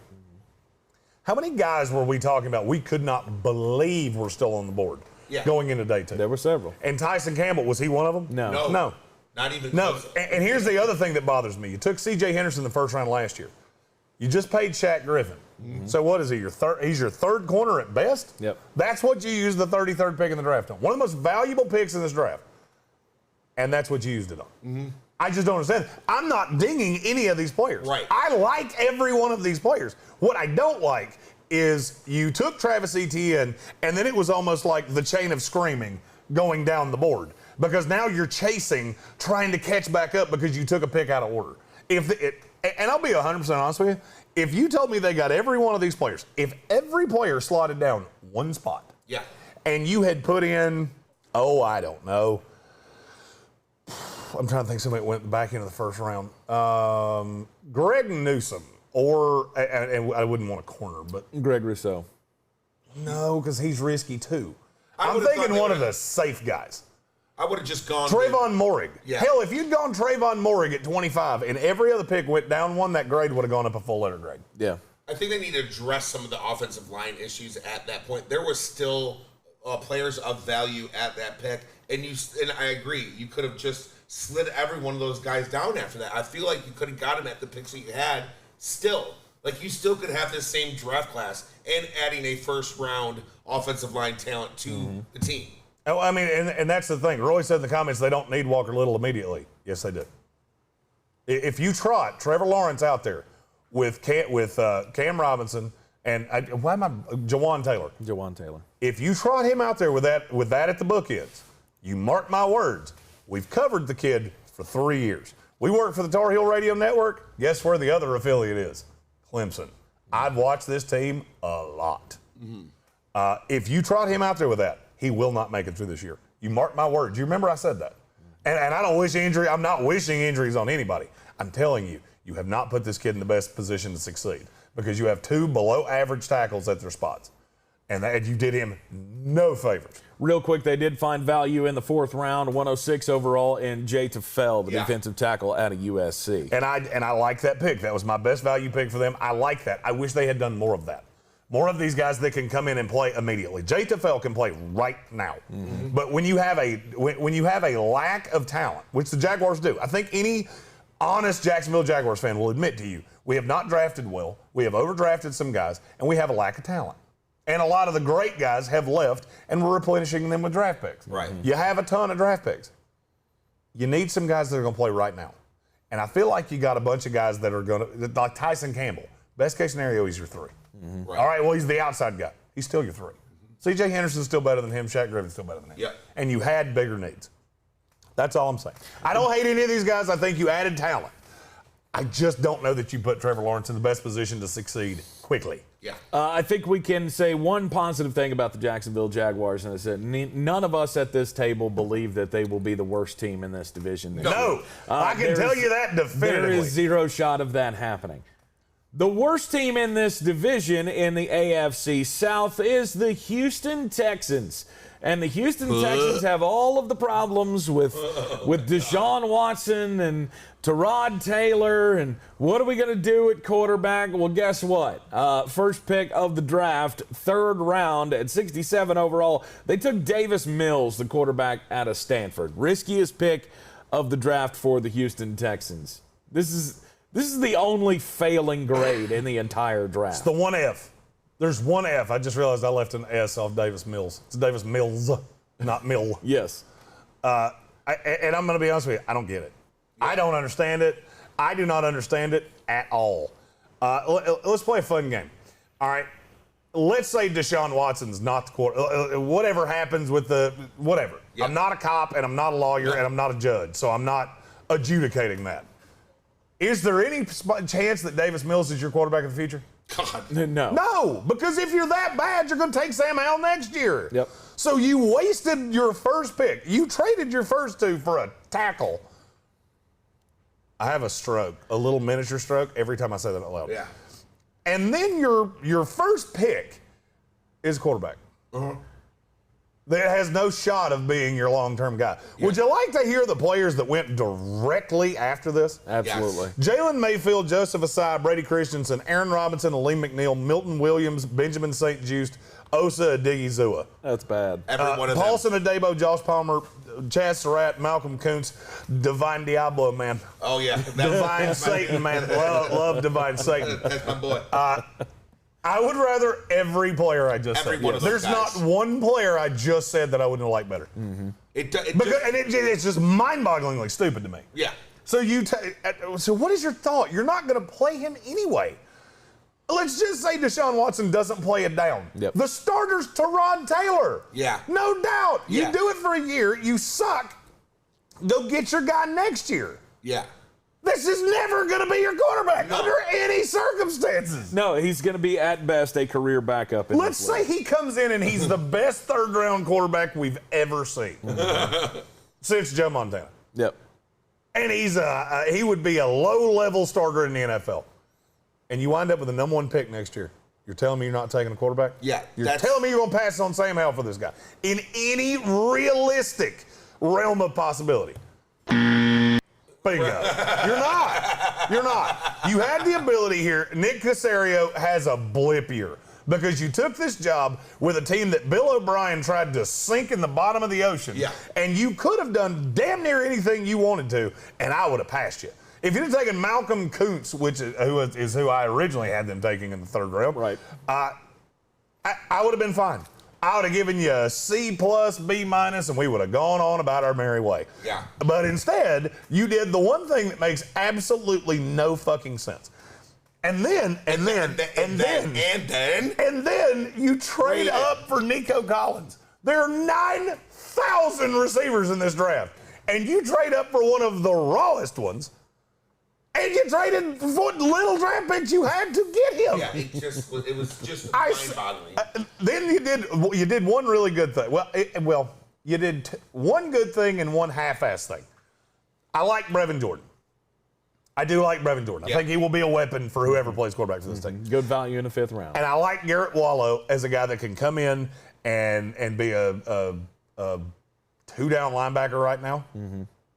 How many guys were we talking about we could not believe were still on the board going into day two? There were several. And Tyson Campbell, was he one of them? No. Not even close. And here's the other thing that bothers me. You took C.J. Henderson in the first round last year. You just paid Shaq Griffin. Mm-hmm. So what is he? He's your third corner at best? Yep. That's what you used the 33rd pick in the draft on. One of the most valuable picks in this draft. And that's what you used it on. Mm-hmm. I just don't understand. I'm not dinging any of these players. Right. I like every one of these players. What I don't like is you took Travis Etienne, and then it was almost like the chain of screaming going down the board. Because now you're chasing, trying to catch back up because you took a pick out of order. And I'll be 100% honest with you. If you told me they got every one of these players, if every player slotted down one spot, and you had put in, I don't know, I'm trying to think somebody went back into the first round, Greg Newsome, and I wouldn't want a corner, but Greg Rousseau. No, because he's risky too. I'm thinking one of the safe guys. I would have just gone Trayvon Moehrig. Yeah. Hell, if you'd gone Trayvon Moehrig at 25 and every other pick went down one, that grade would have gone up a full letter grade. Yeah. I think they need to address some of the offensive line issues at that point. There was still players of value at that pick, and I agree. You could have just slid every one of those guys down after that. I feel like you could have got him at the picks that you had still. Like, you still could have this same draft class and adding a first-round offensive line talent to the team. Oh, I mean, and that's the thing. Roy said in the comments they don't need Walker Little immediately. Yes, they do. If you trot Trevor Lawrence out there with Cam Robinson and Jawan Taylor. If you trot him out there with that at the bookends, you mark my words, we've covered the kid for 3 years. We work for the Tar Heel Radio Network. Guess where the other affiliate is? Clemson. I've watched this team a lot. Mm-hmm. If you trot him out there with that, he will not make it through this year. You mark my words. You remember I said that. And I don't wish injury. I'm not wishing injuries on anybody. I'm telling you, you have not put this kid in the best position to succeed. because you have 2 below-average tackles at their spots. And you did him no favors. Real quick, they did find value in the 4th round, 106 overall, in Jay Tafel, the defensive tackle out of USC. And I like that pick. That was my best value pick for them. I like that. I wish they had done more of that. More of these guys that can come in and play immediately. Jay Tafel can play right now. Mm-hmm. But when you have a lack of talent, which the Jaguars do, I think any honest Jacksonville Jaguars fan will admit to you, we have not drafted well, we have overdrafted some guys, and we have a lack of talent. And a lot of the great guys have left, and we're replenishing them with draft picks. Right. You have a ton of draft picks. You need some guys that are going to play right now. And I feel like you got a bunch of guys that are going to, like Tyson Campbell. Best case scenario, he's your 3. Mm-hmm. Right. All right, well, he's the outside guy. He's still your 3. Mm-hmm. C.J. Henderson's still better than him. Shaq Griffin's still better than him. Yep. And you had bigger needs. That's all I'm saying. I don't hate any of these guys. I think you added talent. I just don't know that you put Trevor Lawrence in the best position to succeed quickly. Yeah. I think we can say one positive thing about the Jacksonville Jaguars, and it's that none of us at this table believe that they will be the worst team in this division. No, I can tell you that definitively. There is zero shot of that happening. The worst team in this division in the AFC South is the Houston Texans. And the Houston Texans have all of the problems with Deshaun Watson and Tyrod Taylor. And what are we going to do at quarterback? Well, guess what? First pick of the draft, 3rd round at 67 overall. They took Davis Mills, the quarterback out of Stanford. Riskiest pick of the draft for the Houston Texans. This is the only failing grade in the entire draft. It's the 1 F. There's 1 F. I just realized I left an S off Davis Mills. It's Davis Mills, not Mill. Yes. And I'm going to be honest with you, I don't get it. Yeah. I don't understand it. I do not understand it at all. Let's play a fun game. All right. Let's say Deshaun Watson's not the quarterback. Whatever happens with whatever. Yep. I'm not a cop, and I'm not a lawyer, and I'm not a judge, so I'm not adjudicating that. Is there any chance that Davis Mills is your quarterback in the future? God. No. No, because if you're that bad, you're going to take Sam Howell next year. Yep. So you wasted your first pick. You traded your first 2 for a tackle. I have a stroke, a little miniature stroke, every time I say that out loud. Yeah. And then your first pick is quarterback. Uh-huh. That has no shot of being your long-term guy. Yeah. Would you like to hear the players that went directly after this? Absolutely. Yes. Jalen Mayfield, Joseph Asai, Brady Christensen, Aaron Robinson, Aleem McNeil, Milton Williams, Benjamin St. Juste, Osa Adigizua. That's bad. Every one of them. Paulson Adebo, Josh Palmer, Chaz Surratt, Malcolm Kuntz, Divine Diablo, man. Oh, yeah. Divine Satan, man. Love Divine Satan. That's my boy. I would rather every player I just every said. One of those There's guys. not one player I just said that I wouldn't have liked better. Mm-hmm. It's just mind-bogglingly stupid to me. Yeah. So what is your thought? You're not going to play him anyway. Let's just say Deshaun Watson doesn't play it down. Yep. The starter's Tyrod Taylor. Yeah. No doubt. Yeah. You do it for a year. You suck. Go get your guy next year. Yeah. This is never going to be your quarterback under any circumstances. No, he's going to be at best a career backup. Let's say he comes in and he's the best 3rd-round quarterback we've ever seen since Joe Montana. Yep. And he would be a low-level starter in the NFL. And you wind up with the number 1 pick next year. You're telling me you're not taking a quarterback? Yeah. You're telling me you're going to pass on Sam Howell for this guy in any realistic realm of possibility. Bingo. You're not. You had the ability here. Nick Caserio has a blip year because you took this job with a team that Bill O'Brien tried to sink in the bottom of the ocean. Yeah. And you could have done damn near anything you wanted to, and I would have passed you. If you'd have taken Malcolm Kuntz, who I originally had them taking in the 3rd round, right, I would have been fine. I would have given you a C+, B-, and we would have gone on about our merry way. Yeah. But instead, you did the one thing that makes absolutely no fucking sense. And then you trade up for Nico Collins. There are 9,000 receivers in this draft. And you trade up for one of the rawest ones. And you traded what little draft picks you had to get him. Yeah, it was just mind-boggling. Then you did one really good thing. You did one good thing and one half-ass thing. I like Brevin Jordan. I do like Melvin Gordon. I think he will be a weapon for whoever plays quarterback for this team. Good value in the 5th round. And I like Garrett Wallow as a guy that can come in and be a 2-down linebacker right now.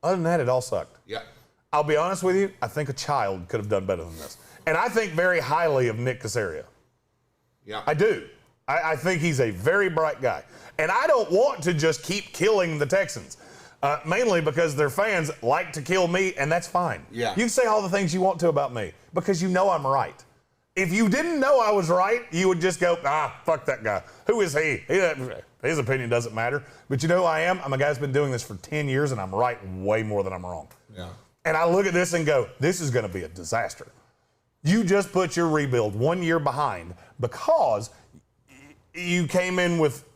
Other than that, it all sucked. Yeah. I'll be honest with you, I think a child could have done better than this. And I think very highly of Nick Caserio. Yeah. I do. I think he's a very bright guy. And I don't want to just keep killing the Texans, mainly because their fans like to kill me, and that's fine. Yeah. You can say all the things you want to about me because you know I'm right. If you didn't know I was right, you would just go, fuck that guy. Who is he? His opinion doesn't matter. But you know who I am? I'm a guy that's been doing this for 10 years, and I'm right way more than I'm wrong. Yeah. And I look at this and go, this is going to be a disaster. You just put your rebuild 1 year behind because you came in with,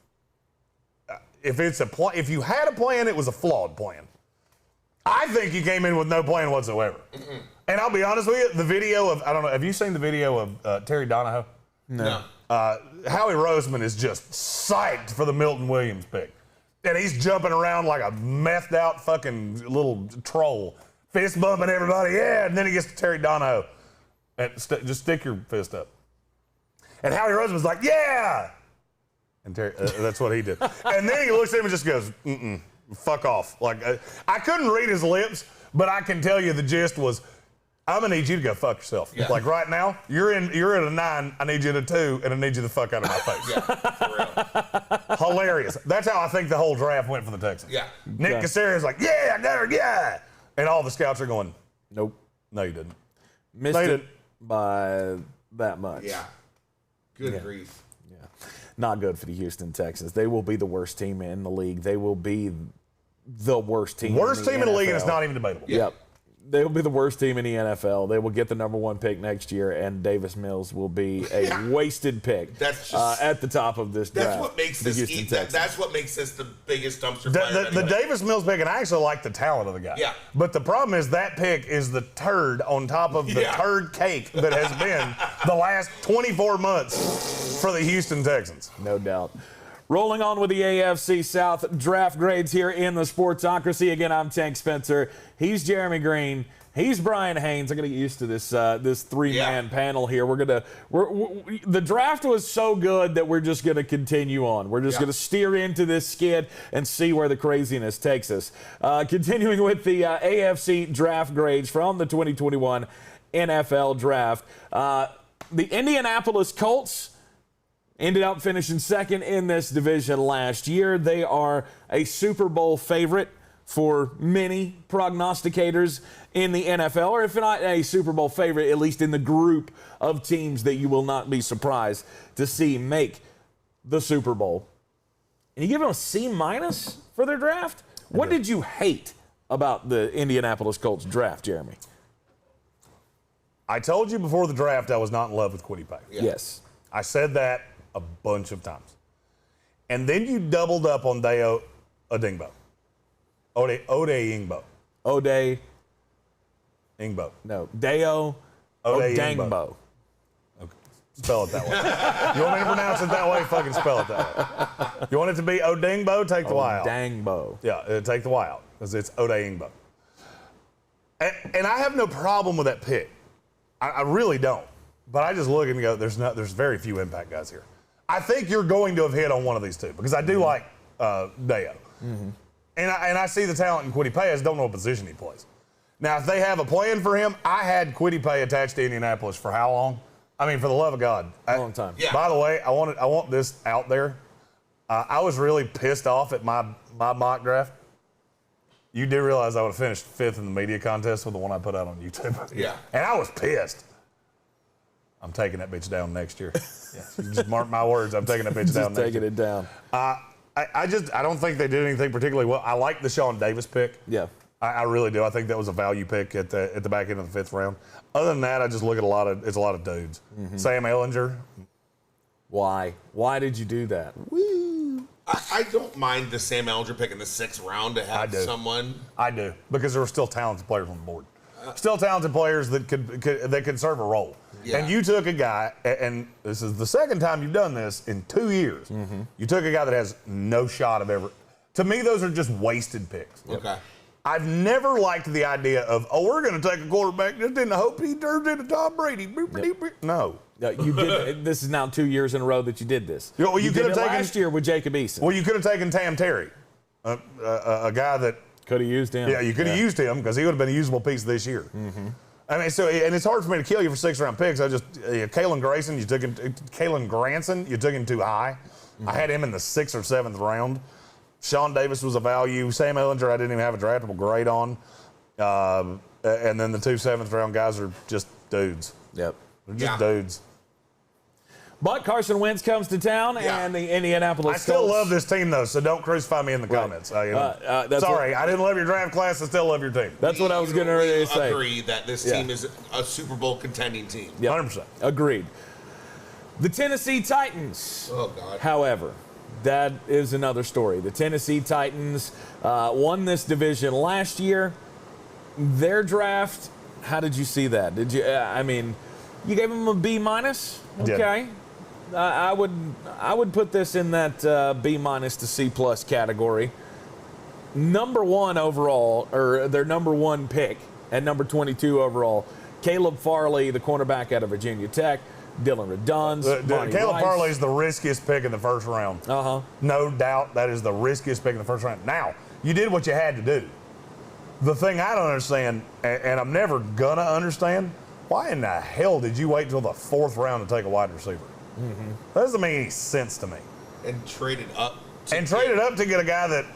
if you had a plan, it was a flawed plan. I think you came in with no plan whatsoever. And I'll be honest with you, the video of, I don't know, have you seen the video of Terry Donahoe? No. Howie Roseman is just psyched for the Milton Williams pick. And he's jumping around like a methed out fucking little troll. Fist bumping everybody, yeah. And then he gets to Terry Donahoe. And just stick your fist up. And Howie Roseman's like, yeah. And Terry, that's what he did. And then he looks at him and just goes, fuck off. Like, I couldn't read his lips, but I can tell you the gist was, I'm gonna need you to go fuck yourself. Yeah. Like right now, you're at a 9, I need you to 2, and I need you to fuck out of my face. Yeah, for real. Hilarious. That's how I think the whole draft went for the Texans. Yeah. Nick Caserio's like, yeah, I got her, yeah. And all the scouts are going, nope. No, you didn't. Missed it by that much. Yeah. Good grief. Yeah. Not good for the Houston Texans. They will be the worst team in the league. They will be the worst team Worst team in the league, and NFL. it's not even debatable. Yep. They will be the worst team in the NFL. They will get the number 1 pick next year, and Davis Mills will be a wasted pick That's just, at the top of this draft. That's what makes this. That's what makes this the biggest dumpster fire. The Davis Mills pick, and I actually like the talent of the guy. Yeah. But the problem is that pick is the turd on top of the turd cake that has been the last 24 months for the Houston Texans. No doubt. Rolling on with the AFC South draft grades here in the Sportsocracy. Again, I'm Tank Spencer. He's Jeremy Greene. He's Brian Haynes. I got to get used to this this 3-man panel here. The draft was so good that we're just going to continue on. We're just going to steer into this skid and see where the craziness takes us. Continuing with the AFC draft grades from the 2021 NFL draft. The Indianapolis Colts ended up finishing second in this division last year. They are a Super Bowl favorite for many prognosticators in the NFL, or if not a Super Bowl favorite, at least in the group of teams that you will not be surprised to see make the Super Bowl. And you give them a C- for their draft? What did you hate about the Indianapolis Colts draft, Jeremy? I told you before the draft I was not in love with Kwity Paye. Yeah. Yes. I said that a bunch of times. And then you doubled up on Dayo Odeyingbo. Odeyingbo. Ode. Ingbo. No. Dayo Odeyingbo. Okay. Spell it that way. You want me to pronounce it that way? Fucking spell it that way. You want it to be Odeyingbo? Take the Y out. Odeyingbo. Yeah, take the Y out because it's Odeyingbo. And I have no problem with that pick. I really don't. But I just look and go, there's very few impact guys here. I think you're going to have hit on one of these two because I do like Dayo. Mm-hmm. And I see the talent in Kwity Paye. I just don't know what position he plays. Now, if they have a plan for him, I had Kwity Paye attached to Indianapolis for how long? I mean, for the love of God. A long time. Yeah. By the way, I want this out there. I was really pissed off at my mock draft. You do realize I would have finished 5th in the media contest with the one I put out on YouTube. Yeah. And I was pissed. I'm taking that bitch down next year. You just mark my words. I'm taking that bitch down next year. Taking it down. I don't think they did anything particularly well. I like the Sean Davis pick. Yeah. I really do. I think that was a value pick at the back end of the 5th round. Other than that, I just look at a lot of dudes. Mm-hmm. Sam Ehlinger. Why? Why did you do that? Woo. I don't mind the Sam Ehlinger pick in the 6th round to have someone. I do because there were still talented players on the board. Still talented players that could serve a role. Yeah. And you took a guy, and this is the second time you've done this in 2 years. Mm-hmm. You took a guy that has no shot of ever. To me, those are just wasted picks. Okay. I've never liked the idea of, we're going to take a quarterback just in the hope he turns into Tom Brady. No. You did. This is now 2 years in a row that you did this. You could did have it taken last year with Jacob Eason. Well, you could have taken Tam Terry, a guy that could have used him. Yeah, you could have used him because he would have been a usable piece this year. Mm-hmm. I mean, and it's hard for me to kill you for 6th-round picks. Kalen Granson, you took him too high. Mm-hmm. I had him in the 6th or 7th round. Sean Davis was a value. Sam Ehlinger, I didn't even have a draftable grade on. And then the 2 7th-round guys are just dudes. Yep. They're just dudes. But Carson Wentz comes to town, and the Indianapolis Colts. I still love this team, though, so don't crucify me in the comments. Sorry, I didn't love your draft class. I still love your team. That's what I was going to say. I agree that this team is a Super Bowl contending team. Yep. 100%. Agreed. The Tennessee Titans, however, that is another story. The Tennessee Titans won this division last year. Their draft, how did you see that? Did you? You gave them a B-. Okay. Yeah. I would put this in that B- to C+ category. Number 1 overall, or their number 1 pick at number 22 overall, Caleb Farley, the cornerback out of Virginia Tech. Dylan Redunz. Caleb Farley is the riskiest pick in the first round. No doubt that is the riskiest pick in the first round. Now, you did what you had to do. The thing I don't understand, and I'm never going to understand, why in the hell did you wait until the 4th round to take a wide receiver? Mm-hmm. That doesn't make any sense to me. And traded up to get a guy that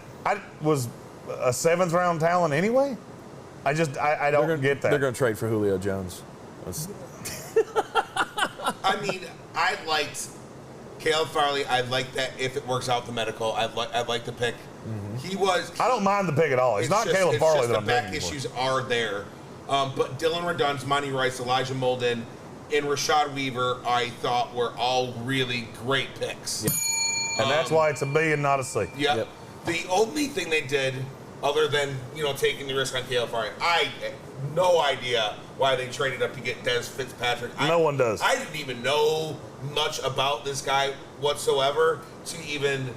was a 7th-round talent anyway? I don't get that. They're going to trade for Julio Jones. I liked Caleb Farley. I like that if it works out the medical. I'd like the pick. Mm-hmm. I don't mind the pick at all. It's not Caleb Farley that I'm picking. The back issues are there. But Dylan Redunz, Monty Rice, Elijah Molden, and Rashad Weaver, I thought were all really great picks. Yep. And that's why it's a B and not a C. Yep. The only thing they did, other than taking the risk on Caleb Farley, I had no idea why they traded up to get Des Fitzpatrick. No one does. I didn't even know much about this guy whatsoever to even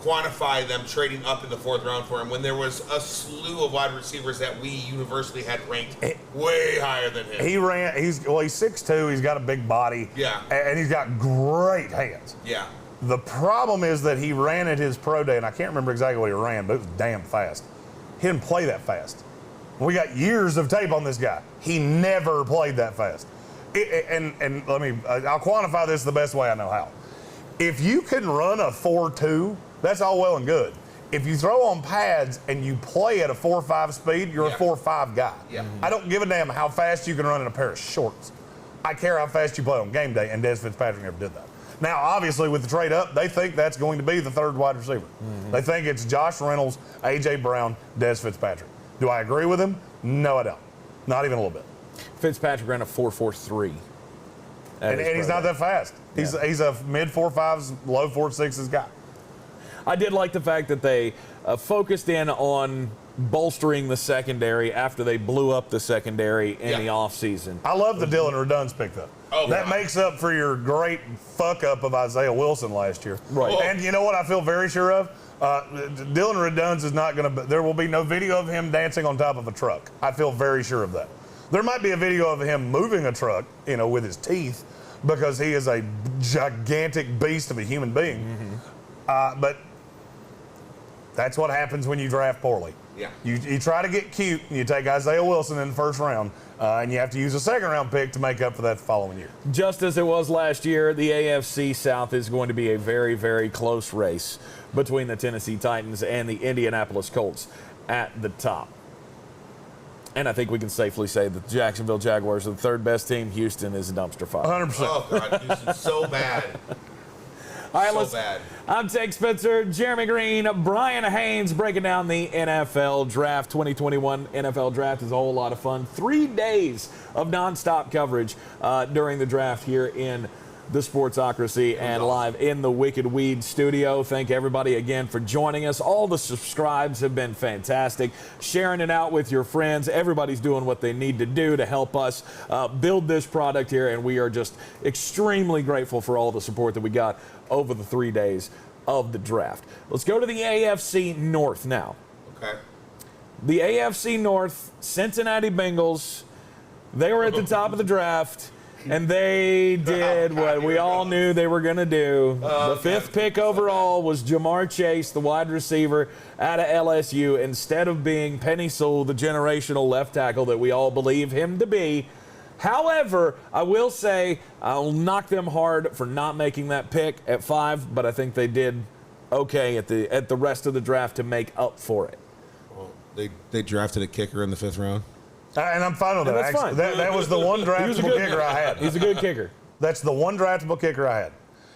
quantify them trading up in the 4th round for him when there was a slew of wide receivers that we universally had ranked way higher than him. He's 6'2", he's got a big body. Yeah. And he's got great hands. Yeah. The problem is that he ran at his pro day, and I can't remember exactly what he ran, but it was damn fast. He didn't play that fast. We got years of tape on this guy. He never played that fast. I'll quantify this the best way I know how. If you can run a 4.2, that's all well and good. If you throw on pads and you play at a 4.5 speed, you're a 4.5 guy. Yeah. I don't give a damn how fast you can run in a pair of shorts. I care how fast you play on game day, and Des Fitzpatrick never did that. Now, obviously, with the trade up, they think that's going to be the 3rd wide receiver. Mm-hmm. They think it's Josh Reynolds, A.J. Brown, Des Fitzpatrick. Do I agree with him? No, I don't. Not even a little bit. Fitzpatrick ran a 4.43. And he's not that fast. He's a mid 4.5s, low 4.6s guy. I did like the fact that they focused in on bolstering the secondary after they blew up the secondary in the offseason. I love the Dylan Redunz pick, though. That makes up for your great fuck-up of Isaiah Wilson last year. Right. And you know what I feel very sure of? Dylan Redunz is not going to – there will be no video of him dancing on top of a truck. I feel very sure of that. There might be a video of him moving a truck, with his teeth, because he is a gigantic beast of a human being. Mm-hmm. But that's what happens when you draft poorly. Yeah. You try to get cute, and you take Isaiah Wilson in the 1st round, and you have to use a 2nd-round pick to make up for that the following year. Just as it was last year, the AFC South is going to be a very, very close race between the Tennessee Titans and the Indianapolis Colts at the top. And I think we can safely say that the Jacksonville Jaguars are the 3rd best team. Houston is a dumpster fire. 100%. Oh, God, Houston's so bad. All right, so bad. I'm Tank Spencer, Jeremy Greene, Brian Haynes breaking down the NFL Draft. 2021 NFL Draft is a whole lot of fun. 3 days of nonstop coverage during the draft here in the Sportsocracy and live in the Wicked Weed studio. Thank everybody again for joining us. All the subscribes have been fantastic. Sharing it out with your friends. Everybody's doing what they need to do to help us build this product here, and we are just extremely grateful for all the support that we got over the 3 days of the draft. Let's go to the AFC North now. Okay. the AFC North, Cincinnati Bengals, they were at the top of the draft, and they did what we all knew they were going to do. The 5th pick overall was Jamar Chase, the wide receiver out of LSU, instead of being Penei Sewell, the generational left tackle that we all believe him to be. However, I will say I'll knock them hard for not making that pick at 5, but I think they did okay at the rest of the draft to make up for it. Well, they drafted a kicker in the 5th round. And I'm fine with that. That's fine. That was the one draftable kicker I had. He's a good kicker. That's the one draftable kicker I had.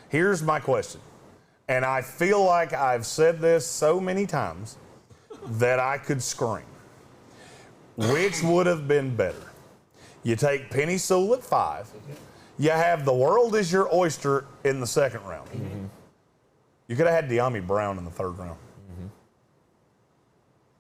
Here's my question. And I feel like I've said this so many times that I could scream. Which would have been better? You take Penei Sewell at 5. You have the world is your oyster in the 2nd round. Mm-hmm. You could have had De'Ami Brown in the 3rd round. Mm-hmm.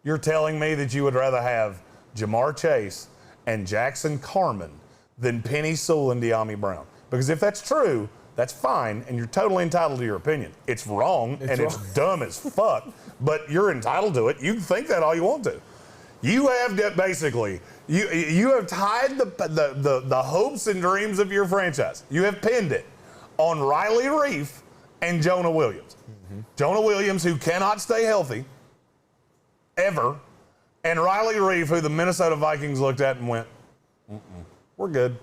You're telling me that you would rather have Jamar Chase and Jackson Carman than Penei Sewell and De'Ami Brown? Because if that's true, that's fine, and you're totally entitled to your opinion. It's wrong, it's dumb as fuck, but you're entitled to it. You can think that all you want to. You have basically, you have tied the hopes and dreams of your franchise. You have pinned it on Riley Reif and Jonah Williams. Mm-hmm. Jonah Williams, who cannot stay healthy, ever, and Riley Reif, who the Minnesota Vikings looked at and went, we're good.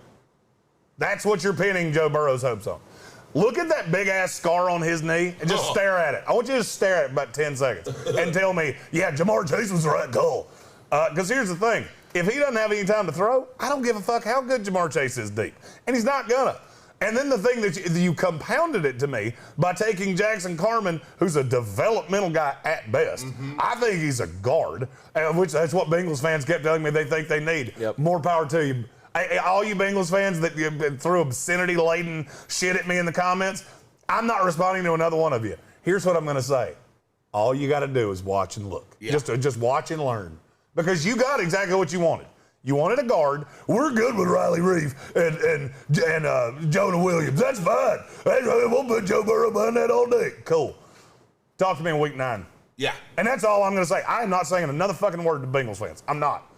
That's what you're pinning Joe Burrow's hopes on. Look at that big-ass scar on his knee and just stare at it. I want you to stare at it about 10 seconds and tell me, yeah, Jamar Chase was the right call. Because here's the thing. If he doesn't have any time to throw, I don't give a fuck how good Jamar Chase is deep. And he's not gonna. And then the thing that you compounded it to me by taking Jackson Carman, who's a developmental guy at best. Mm-hmm. I think he's a guard, which that's what Bengals fans kept telling me they think they need. Yep. More power to you. All you Bengals fans that threw obscenity-laden shit at me in the comments, I'm not responding to another one of you. Here's what I'm going to say. All you got to do is watch and look. Yeah. Just watch and learn. Because you got exactly what you wanted. You wanted a guard. We're good with Riley Reif and Jonah Williams. That's fine. We'll put Joe Burrow behind that all day. Cool. Talk to me in week 9. Yeah. And that's all I'm going to say. I am not saying another fucking word to Bengals fans. I'm not.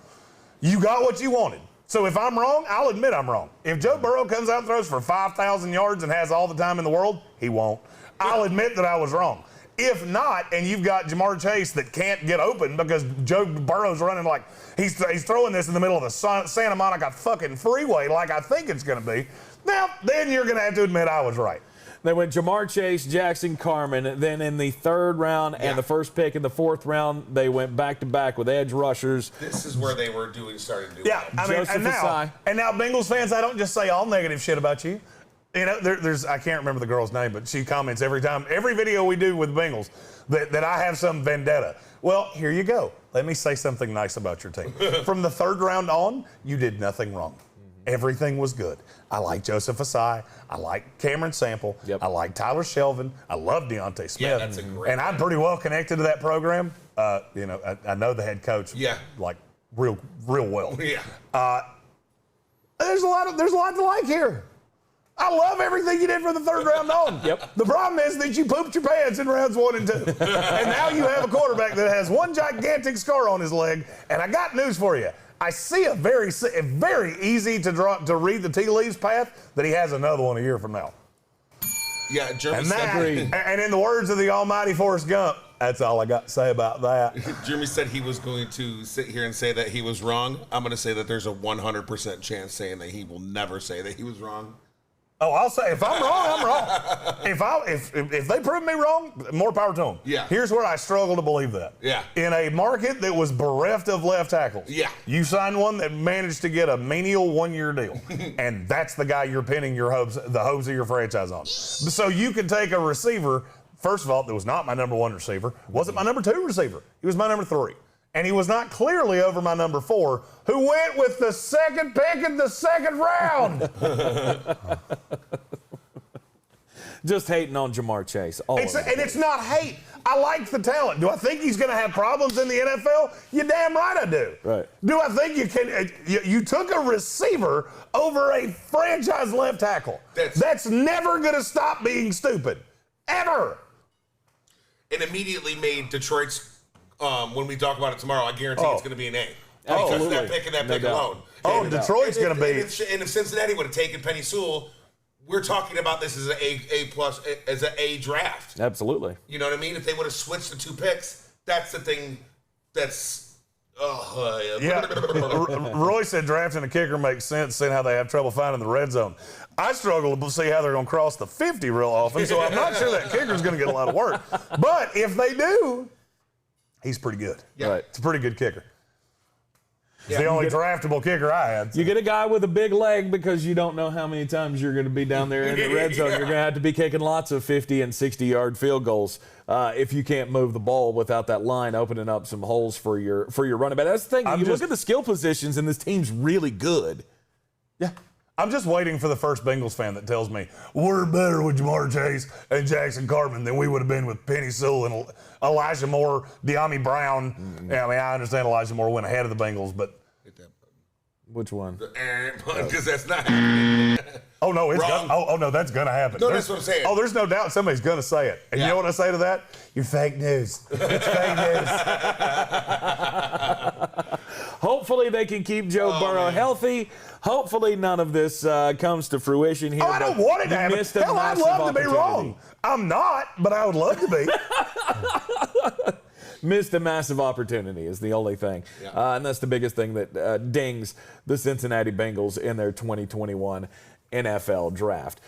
You got what you wanted. So if I'm wrong, I'll admit I'm wrong. If Joe Burrow comes out and throws for 5,000 yards and has all the time in the world, he won't. I'll admit that I was wrong. If not, and you've got Jamar Chase that can't get open because Joe Burrow's running like he's throwing this in the middle of the Santa Monica fucking freeway like I think it's going to be, now then you're going to have to admit I was right. They went Jamar Chase, Jackson Carman. Then in the 3rd round and the 1st pick in the 4th round, they went back-to-back with edge rushers. This is where they were starting to do Yeah, I mean, and now Bengals fans, I don't just say all negative shit about you. You know, there's I can't remember the girl's name, but she comments every video we do with Bengals that I have some vendetta. Well, here you go. Let me say something nice about your team. From the 3rd round on, you did nothing wrong. Everything was good. I like Joseph Asai. I like Cameron Sample. Yep. I like Tyler Shelvin. I love Deontay Smith. Yeah, that's a great and I'm pretty well connected to that program. You know, I know the head coach. Yeah. Like real well. Yeah. There's a lot to like here. I love everything you did from the 3rd round on. Yep. The problem is that you pooped your pants in rounds 1 and 2. And now you have a quarterback that has one gigantic scar on his leg. And I got news for you. I see a very easy to read the tea leaves path that he has another one a year from now. Yeah, Jeremy said. And in the words of the almighty Forrest Gump, that's all I got to say about that. Jeremy said he was going to sit here and say that he was wrong. I'm going to say that there's a 100% chance saying that he will never say that he was wrong. Oh, I'll say if I'm wrong, I'm wrong. If they prove me wrong, more power to them. Yeah. Here's where I struggle to believe that. Yeah. In a market that was bereft of left tackles. Yeah. You signed one that managed to get a menial 1-year deal, and that's the guy you're pinning the hopes of your franchise on. So you can take a receiver. First of all, that was not my number 1 receiver. Wasn't my number 2 receiver. He was my number 3. And he was not clearly over my number 4, who went with the 2nd pick in the 2nd round. Just hating on Jamar Chase. It's not hate. I like the talent. Do I think he's going to have problems in the NFL? You damn right I do. Right. Do I think you can? You took a receiver over a franchise left tackle. That's never going to stop being stupid. Ever. It immediately made Detroit's when we talk about it tomorrow, I guarantee it's going to be an A. Absolutely. Because that pick and that pick alone. Detroit's going to be. And if Cincinnati would have taken Penny Sewell, we're talking about this as an as an A draft. Absolutely. You know what I mean? If they would have switched the 2 picks, that's the thing. That's Roy said drafting a kicker makes sense, seeing how they have trouble finding the red zone. I struggle to see how they're going to cross the 50 real often, so I'm not sure that kicker's going to get a lot of work. But if they do, he's pretty good. Yeah. Right. It's a pretty good kicker. It's the only draftable kicker I had. You get a guy with a big leg because you don't know how many times you're going to be down there in the red zone. You're going to have to be kicking lots of 50 and 60-yard field goals if you can't move the ball without that line opening up some holes for your running back. That's the thing. You look at the skill positions, and this team's really good. Yeah. I'm just waiting for the first Bengals fan that tells me we're better with Jamar Chase and Jackson Cartman than we would have been with Penny Sewell and Elijah Moore, De'Ami Brown. Mm-hmm. Yeah, I mean, I understand Elijah Moore went ahead of the Bengals, but which one? Because that's not happening. Oh no, no, that's gonna happen. No, that's what I'm saying. Oh, there's no doubt somebody's gonna say it. And you know what I say to that? You're fake news. It's fake news. Hopefully they can keep Joe Burrow healthy. Hopefully none of this comes to fruition here. Oh, I don't want it to happen. Hell, I'd love to be wrong. I'm not, but I would love to be. Missed a massive opportunity is the only thing. Yeah. And that's the biggest thing that dings the Cincinnati Bengals in their 2021 NFL draft.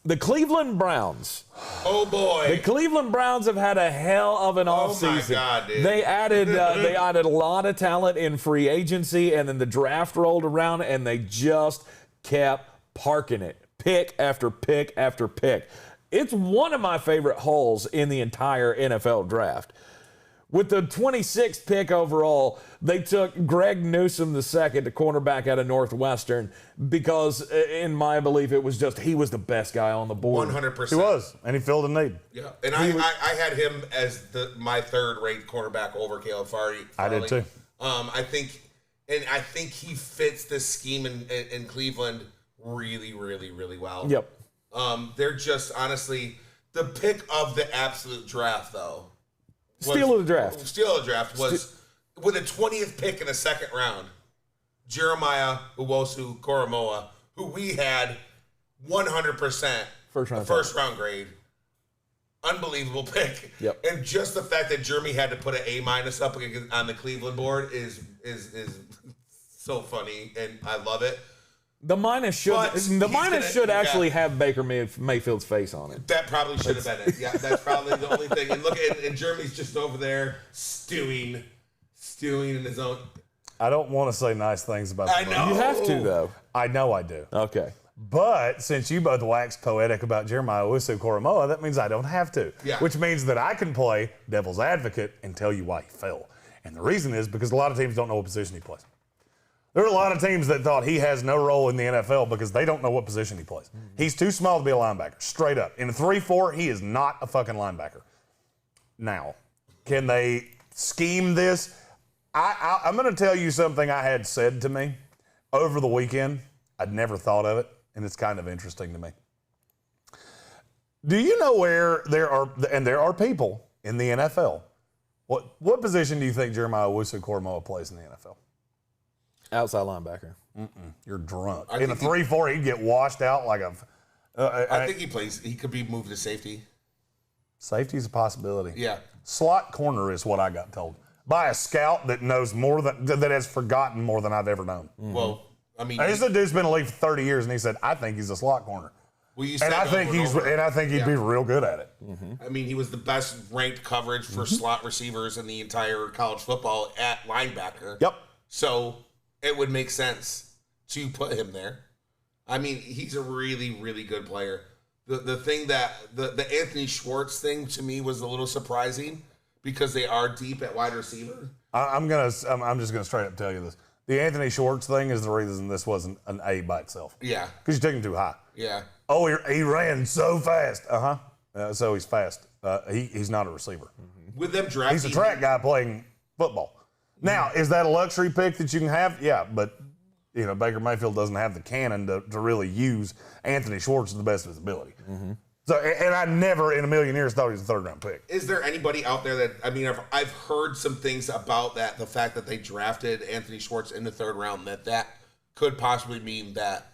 The Cleveland Browns. Oh, boy. The Cleveland Browns have had a hell of an offseason. Oh, my God, dude. They added a lot of talent in free agency, and then the draft rolled around, and they just kept parking it. Pick after pick after pick. It's one of my favorite hauls in the entire NFL draft. With the 26th pick overall, they took Greg Newsome II, the cornerback out of Northwestern, because in my belief, it was just he was the best guy on the board. 100%. He was, and he filled a need. Yeah, and I had him as my third-rate cornerback over Caleb Farley. I did too. I think he fits this scheme in Cleveland really, really, really well. Yep. They're just honestly the pick of the absolute draft, though. Steal of the draft was with a 20th pick in the second round. Jeremiah Owusu-Koramoah, who we had 100% first round grade. Unbelievable pick. Yep. And just the fact that Jeremy had to put an A- up on the Cleveland board is so funny, and I love it. The minus should actually have Baker Mayfield's face on it. That probably should have been it. Yeah, that's probably the only thing. And look, and Jeremy's just over there stewing in his own. I don't want to say nice things about I the know. You have to, though. I know I do. Okay. But since you both waxed poetic about Jeremiah Owusu-Koramoah, that means I don't have to. Yeah. Which means that I can play devil's advocate and tell you why he fell. And the reason is because a lot of teams don't know what position he plays. There are a lot of teams that thought he has no role in the NFL because they don't know what position he plays. He's too small to be a linebacker, straight up. In a 3-4, he is not a fucking linebacker. Now, can they scheme this? I'm going to tell you something I had said to me over the weekend. I'd never thought of it, and it's kind of interesting to me. Do you know where there are people in the NFL? What position do you think Jeremiah Owusu-Koramoah plays in the NFL? Outside linebacker. You're drunk. In a 3-4, he'd get washed out like a. I think he could be moved to safety. Safety's a possibility. Yeah. Slot corner is what I got told by a scout that knows more that has forgotten more than I've ever known. Mm-hmm. Well, I mean, this dude's been in the league for 30 years, and he said, "I think he's a slot corner." Well, I think he'd be real good at it. Mm-hmm. I mean, he was the best ranked coverage for slot receivers in the entire college football at linebacker. Yep. So it would make sense to put him there. I mean, he's a really, really good player. The thing that the Anthony Schwartz thing to me was a little surprising because they are deep at wide receiver. I'm just gonna straight up tell you this: the Anthony Schwartz thing is the reason this wasn't an A by itself. Yeah, because you took him too high. Yeah. Oh, he ran so fast. So he's fast. He's not a receiver. With them drafting, he's a track guy playing football. Now, is that a luxury pick that you can have? Yeah, but Baker Mayfield doesn't have the cannon to really use Anthony Schwartz to the best of his ability. Mm-hmm. So, and I never in a million years thought he was a third-round pick. Is there anybody out there that, I mean, I've heard some things about that, the fact that they drafted Anthony Schwartz in the third round, that could possibly mean that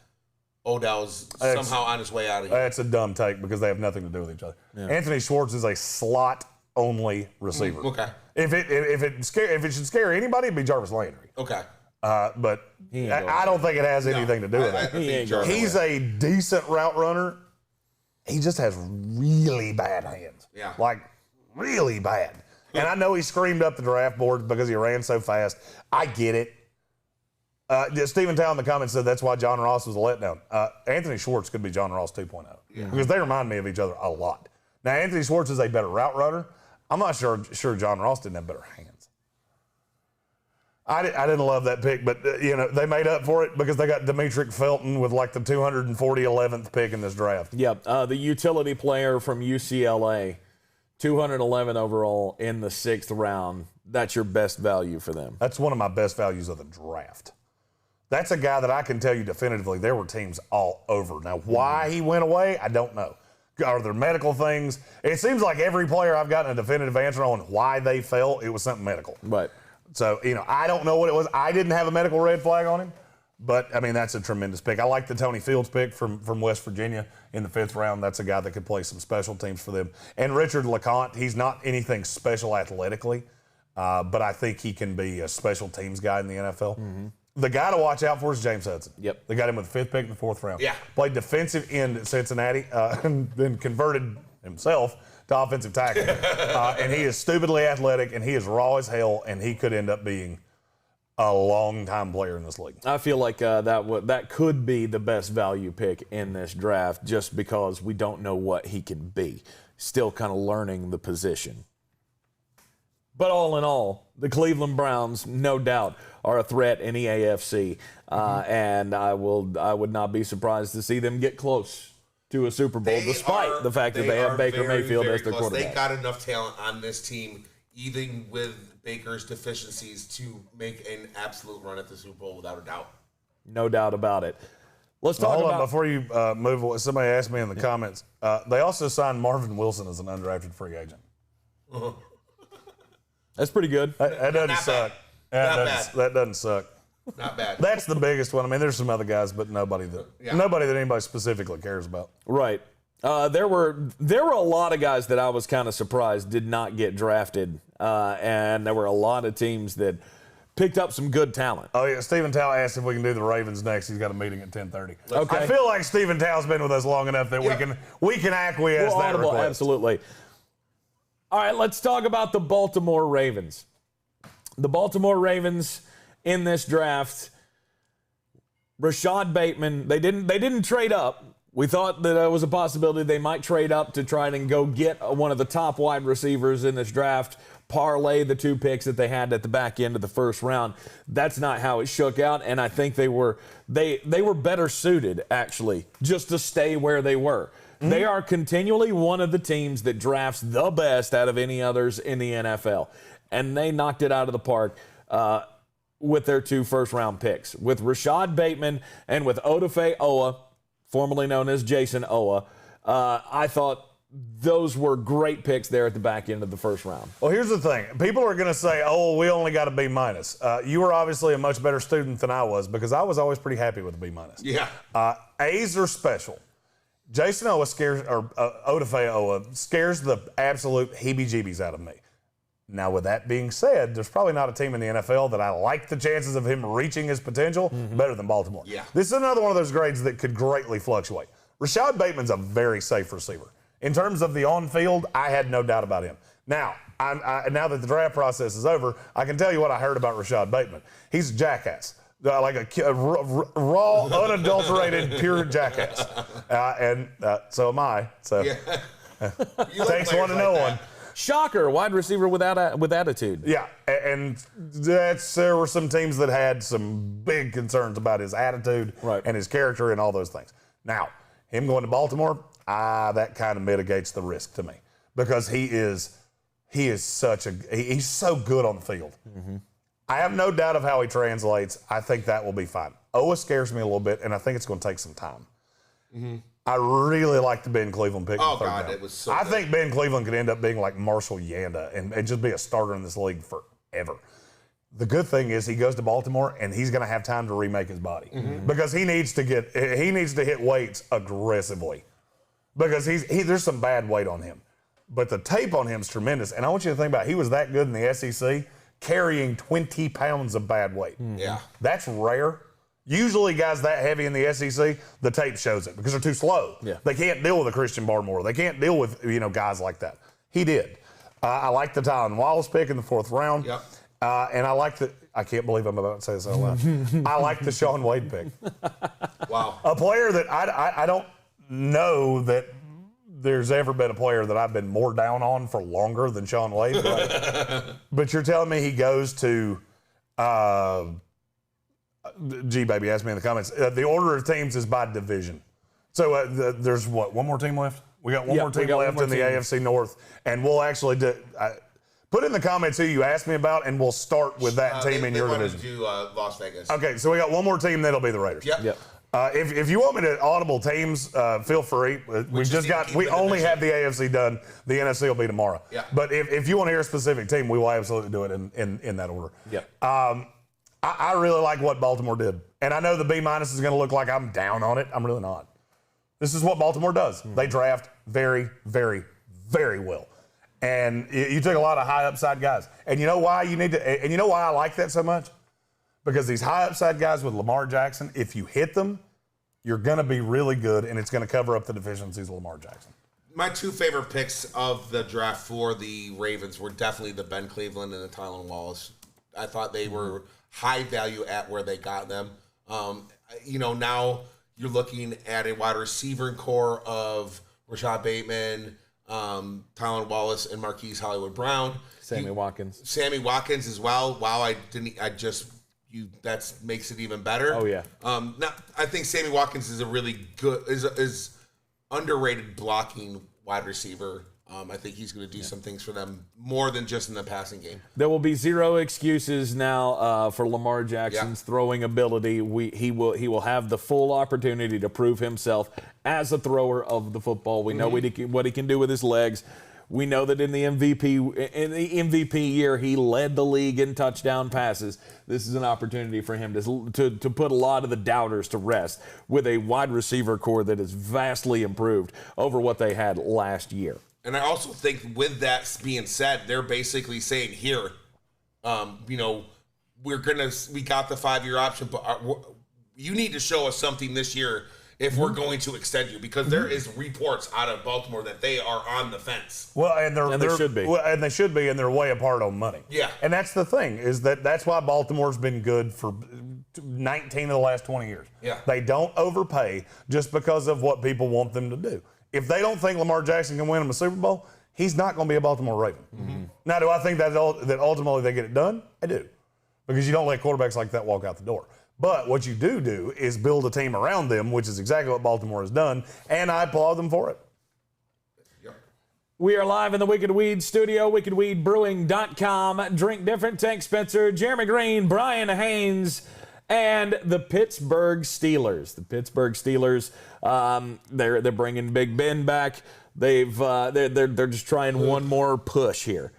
Odell's somehow on his way out of here. That's a dumb take because they have nothing to do with each other. Yeah. Anthony Schwartz is a slot-only receiver. Okay. If it should scare anybody, it'd be Jarvis Landry. Okay. But I don't think it has anything to do with it. He's a decent route runner. He just has really bad hands. Yeah. Like, really bad. And I know he screamed up the draft board because he ran so fast. I get it. Stephen Tao in the comments said that's why John Ross was a letdown. Anthony Schwartz could be John Ross 2.0 because they remind me of each other a lot. Now, Anthony Schwartz is a better route runner. I'm not sure John Ross didn't have better hands. I didn't love that pick, but they made up for it because they got Demetric Felton with like the 211th pick in this draft. Yep, the utility player from UCLA, 211 overall in the 6th round. That's your best value for them. That's one of my best values of the draft. That's a guy that I can tell you definitively there were teams all over. Now, why he went away, I don't know. Are there medical things? It seems like every player I've gotten a definitive answer on why they fell, it was something medical. Right. So, I don't know what it was. I didn't have a medical red flag on him, but, I mean, that's a tremendous pick. I like the Tony Fields pick from West Virginia in the 5th round. That's a guy that could play some special teams for them. And Richard LeCounte, he's not anything special athletically, but I think he can be a special teams guy in the NFL. Mm-hmm. The guy to watch out for is James Hudson. Yep. They got him with the 5th pick in the 4th round. Yeah. Played defensive end at Cincinnati and then converted himself to offensive tackle. And he is stupidly athletic, and he is raw as hell, and he could end up being a long-time player in this league. I feel like that could be the best value pick in this draft just because we don't know what he can be. Still kind of learning the position. But all in all, the Cleveland Browns, no doubt, are a threat in the AFC. And I would not be surprised to see them get close to a Super Bowl, despite the fact that they have Baker Mayfield as their quarterback. They got enough talent on this team, even with Baker's deficiencies, to make an absolute run at the Super Bowl without a doubt. No doubt about it. Let's talk about... before you move, somebody asked me in the comments, they also signed Marvin Wilson as an undrafted free agent. That's pretty good. That doesn't suck. That doesn't suck. Not bad. That's the biggest one. I mean, there's some other guys, but nobody that anybody specifically cares about. Right. There were a lot of guys that I was kind of surprised did not get drafted, and there were a lot of teams that picked up some good talent. Oh yeah, Stephen Tao asked if we can do the Ravens next. He's got a meeting at 10:30. Okay. I feel like Stephen Tao's been with us long enough that we can acquiesce that request. Absolutely. All right, let's talk about the Baltimore Ravens. The Baltimore Ravens in this draft, Rashad Bateman, they didn't trade up. We thought that there was a possibility they might trade up to try and go get one of the top wide receivers in this draft, parlay the 2 picks that they had at the back end of the 1st round. That's not how it shook out, and I think they were better suited, actually, just to stay where they were. Mm-hmm. They are continually one of the teams that drafts the best out of any others in the NFL, and they knocked it out of the park with their 2 first-round picks. With Rashad Bateman and with Odafe Owa, formerly known as Jason Owa, I thought those were great picks there at the back end of the 1st round. Well, here's the thing. People are going to say, oh, we only got a B-. You were obviously a much better student than I was because I was always pretty happy with a B-. Yeah. A's are special. Jason Owa Odafe Owa scares the absolute heebie-jeebies out of me. Now, with that being said, there's probably not a team in the NFL that I like the chances of him reaching his potential better than Baltimore. Yeah. This is another one of those grades that could greatly fluctuate. Rashad Bateman's a very safe receiver. In terms of the on-field, I had no doubt about him. Now, now that the draft process is over, I can tell you what I heard about Rashad Bateman. He's a jackass. Like a raw, unadulterated, pure jackass. And so am I. So takes one to know one. Shocker, wide receiver with attitude. Yeah, and there were some teams that had some big concerns about his attitude and his character and all those things. Now, him going to Baltimore, that kind of mitigates the risk to me because he's so good on the field. Mm-hmm. I have no doubt of how he translates. I think that will be fine. Owa scares me a little bit, and I think it's going to take some time. Mm-hmm. I really like the Ben Cleveland pick. Oh, God, it was so I good. think Ben Cleveland could end up being like Marshall Yanda and just be a starter in this league forever. The good thing is he goes to Baltimore and he's going to have time to remake his body because he needs to hit weights aggressively because there's some bad weight on him. But the tape on him is tremendous. And I want you to think about it. He was that good in the SEC carrying 20 pounds of bad weight. Yeah. That's rare. Usually guys that heavy in the SEC, the tape shows it because they're too slow. Yeah. They can't deal with a Christian Barmore. They can't deal with, guys like that. He did. I like the Tylan Wallace pick in the 4th round. Yep. And I can't believe I'm about to say this out loud. I like the Shaun Wade pick. Wow. A player that I don't know that there's ever been a player that I've been more down on for longer than Shaun Wade. But you're telling me he goes to, G-Baby asked me in the comments, the order of teams is by division. So there's one more team left? We got one more team left in the AFC North. And we'll actually put in the comments who you asked me about, and we'll start with that team in your division. They want to do Las Vegas. Okay, so we got one more team that'll be the Raiders. Yep. If you want me to audible teams, feel free. We only have the AFC done. The NFC will be tomorrow. Yeah. But if you want to hear a specific team, we will absolutely do it in that order. Yep. I really like what Baltimore did. And I know the B- is going to look like I'm down on it. I'm really not. This is what Baltimore does. They draft very, very, very well. And you took a lot of high upside guys. And you know why and you know why I like that so much? Because these high upside guys with Lamar Jackson, if you hit them, you're going to be really good, and it's going to cover up the deficiencies of Lamar Jackson. My 2 favorite picks of the draft for the Ravens were definitely the Ben Cleveland and the Tylan Wallace. I thought they were high value at where they got them. Now you're looking at a wide receiver core of Rashad Bateman, Tylan Wallace, and Marquise Hollywood Brown. Sammy Watkins as well. Wow, that makes it even better. Oh yeah. Now I think Sammy Watkins is a really good, is underrated blocking wide receiver. I think he's going to do some things for them more than just in the passing game. There will be zero excuses now for Lamar Jackson's throwing ability. He will have the full opportunity to prove himself as a thrower of the football. We know what he can do with his legs. We know that in the MVP year, he led the league in touchdown passes. This is an opportunity for him to put a lot of the doubters to rest with a wide receiver core that is vastly improved over what they had last year. And I also think with that being said, they're basically saying here, we got the 5-year option, but you need to show us something this year if we're going to extend you, because there is reports out of Baltimore that they are on the fence. Well, and they should be. Well, and they should be, and they're way apart on money. Yeah. And that's the thing, is that's why Baltimore's been good for 19 of the last 20 years. Yeah. They don't overpay just because of what people want them to do. If they don't think Lamar Jackson can win them a Super Bowl, he's not going to be a Baltimore Raven. Mm-hmm. Now, do I think that ultimately they get it done? I do. Because you don't let quarterbacks like that walk out the door. But what you do is build a team around them, which is exactly what Baltimore has done, and I applaud them for it. Yep. We are live in the Wicked Weed studio, wickedweedbrewing.com. Drink different. Tank Spencer, Jeremy Greene, Brian Haynes, and the Pittsburgh Steelers. The Pittsburgh Steelers, they're bringing Big Ben back. They're just trying one more push here.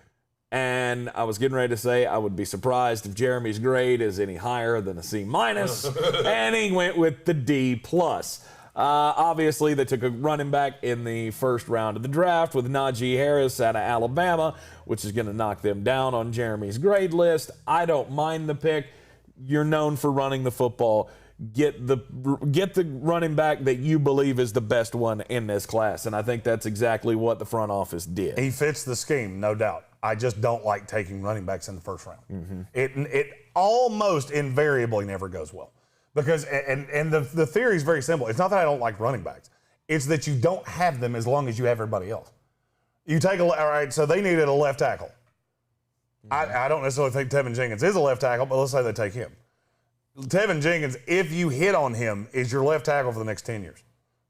And I was getting ready to say I would be surprised if Jeremy's grade is any higher than a C-, and he went with the D+. Obviously, they took a running back in the first round of the draft with Najee Harris out of Alabama, which is going to knock them down on Jeremy's grade list. I don't mind the pick. You're known for running the football. Get the running back that you believe is the best one in this class, and I think that's exactly what the front office did. He fits the scheme, no doubt. I just don't like taking running backs in the first round. Mm-hmm. It almost invariably never goes well. Because and the theory is very simple. It's not that I don't like running backs. It's that you don't have them as long as you have everybody else. You take all right, so they needed a left tackle. Mm-hmm. I don't necessarily think Tevin Jenkins is a left tackle, but let's say they take him. Tevin Jenkins, if you hit on him, is your left tackle for the next 10 years.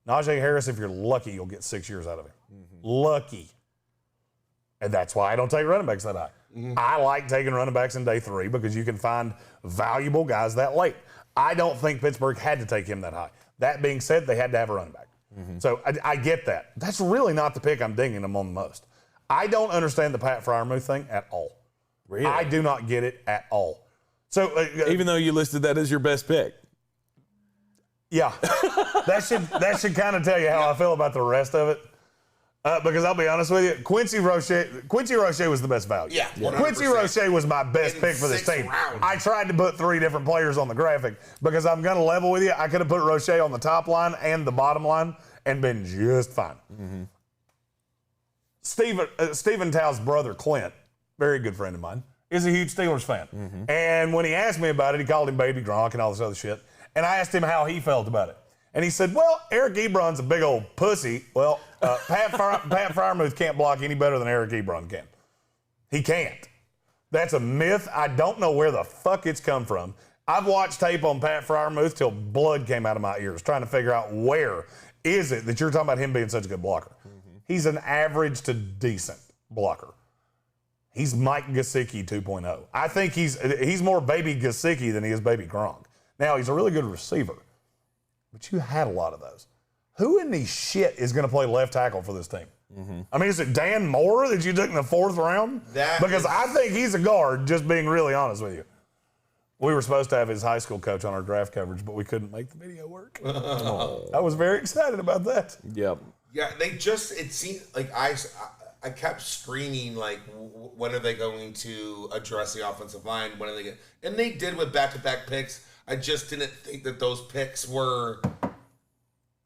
Najee Harris, if you're lucky, you'll get 6 years out of him. Mm-hmm. Lucky. And that's why I don't take running backs that high. Mm-hmm. I like taking running backs in day 3 because you can find valuable guys that late. I don't think Pittsburgh had to take him that high. That being said, they had to have a running back. So I get that. That's really not the pick I'm dinging him on the most. I don't understand the Pat Freiermuth thing at all. Really? I do not get it at all. So even though you listed that as your best pick. Yeah. that should kind of tell you how I feel about the rest of it. Because I'll be honest with you, Quincy Roche was the best value. Yeah, 100%. Quincy Roche was my best In pick for this 6th team. round. I tried to put 3 different players on the graphic because I'm going to level with you. I could have put Roche on the top line and the bottom line and been just fine. Stephen Tow's brother, Clint, very good friend of mine, is a huge Steelers fan. And when he asked me about it, he called him Baby Gronk and all this other shit. And I asked him how he felt about it. And he said, well, Eric Ebron's a big old pussy. Well, Pat Freiermuth can't block any better than Eric Ebron can. He can't. That's a myth. I don't know where the fuck it's come from. I've watched tape on Pat Freiermuth till blood came out of my ears trying to figure out where is it that you're talking about him being such a good blocker. He's an average to decent blocker. He's Mike Gesicki 2.0. I think he's more baby Gesicki than he is baby Gronk. Now, he's a really good receiver, but you had a lot of those. Who in the shit is going to play left tackle for this team? I mean, is it Dan Moore that you took in the 4th round? I think he's a guard, just being really honest with you. We were supposed to have his high school coach on our draft coverage, but we couldn't make the video work. I was very excited about that. Yep. Yeah, it seemed like I kept screaming, like, when are they going to address the offensive line? When are they going? And they did with back-to-back picks. I just didn't think that those picks were,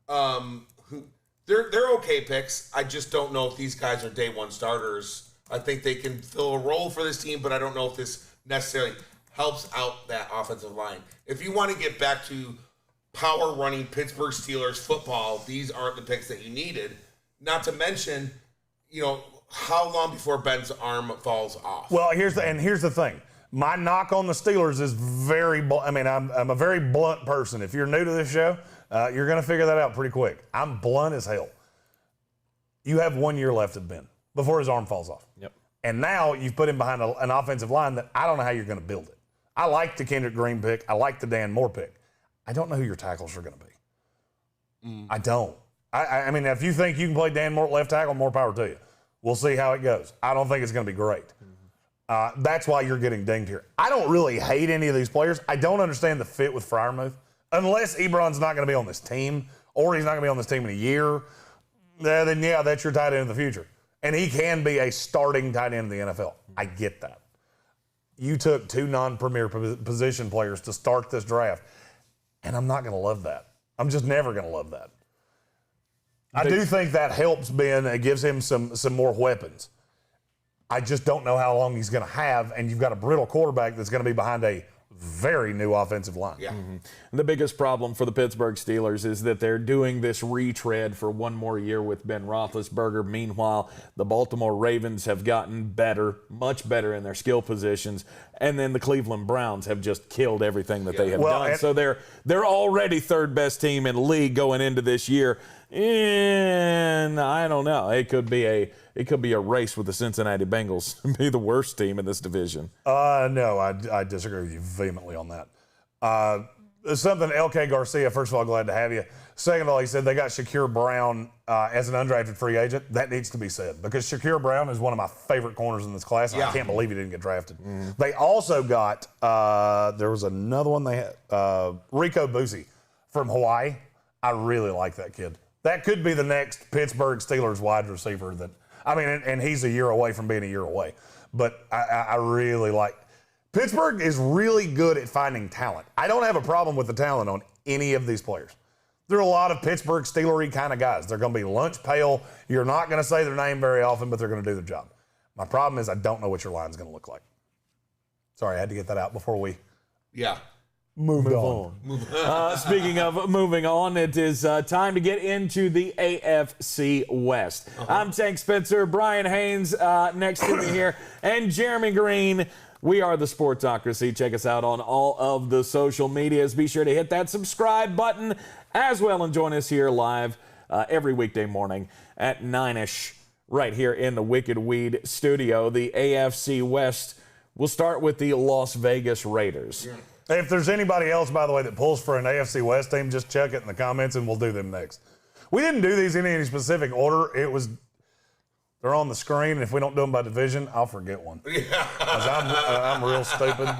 they're okay picks. I just don't know if these guys are day one starters. I think they can fill a role for this team, but I don't know if this necessarily helps out that offensive line. If you want to get back to power running Pittsburgh Steelers football, these aren't the picks that you needed. Not to mention, how long before Ben's arm falls off? Well, here's the thing. My knock on the Steelers is I'm a very blunt person. If you're new to this show, you're going to figure that out pretty quick. I'm blunt as hell. You have 1 year left at Ben before his arm falls off. Yep. And now you've put him behind an offensive line that I don't know how you're going to build it. I like the Kendrick Greene pick. I like the Dan Moore pick. I don't know who your tackles are going to be. I don't. I mean, if you think you can play Dan Moore at left tackle, more power to you. We'll see how it goes. I don't think it's going to be great. That's why you're getting dinged here. I don't really hate any of these players. I don't understand the fit with Freiermuth. Unless Ebron's not going to be on this team, or he's not going to be on this team in a year, then yeah, that's your tight end in the future. And he can be a starting tight end in the NFL. I get that. You took 2 non-premier position players to start this draft, and I'm not going to love that. I'm just never going to love that. I do think that helps Ben. It gives him some more weapons. I just don't know how long he's going to have, and you've got a brittle quarterback that's going to be behind a very new offensive line. Yeah. The biggest problem for the Pittsburgh Steelers is that they're doing this retread for 1 more year with Ben Roethlisberger. Meanwhile, the Baltimore Ravens have gotten better, much better in their skill positions, and then the Cleveland Browns have just killed everything that they have done. So they're already 3rd best team in the league going into this year. And I don't know. It could be a race with the Cincinnati Bengals to be the worst team in this division. No, I disagree with you vehemently on that. Something LK Garcia, first of all, glad to have you. Second of all, he said they got Shakir Brown as an undrafted free agent. That needs to be said because Shakir Brown is one of my favorite corners in this class. And I can't believe he didn't get drafted. They also got, there was another one they had, Rico Busi from Hawaii. I really like that kid. That could be the next Pittsburgh Steelers wide receiver and he's a year away from being a year away. But I really like Pittsburgh is really good at finding talent. I don't have a problem with the talent on any of these players. There are a lot of Pittsburgh Steelery kind of guys. They're going to be lunch pail. You're not going to say their name very often, but they're going to do their job. My problem is I don't know what your line's going to look like. Sorry, I had to get that out before we move on. Speaking of moving on, it is time to get into the AFC West. I'm Tank Spencer, Brian Haynes next to me here, and Jeremy Greene. We are the Sportsocracy. Check us out on all of the social medias. Be sure to hit that subscribe button as well and join us here live every weekday morning at 9-ish right here in the Wicked Weed studio. The AFC West, we'll start with the Las Vegas Raiders. Yeah. If there's anybody else, by the way, that pulls for an AFC West team, just check it in the comments and we'll do them next. We didn't do these in any specific order. They're on the screen, and if we don't do them by division, I'll forget one. Because I'm real stupid.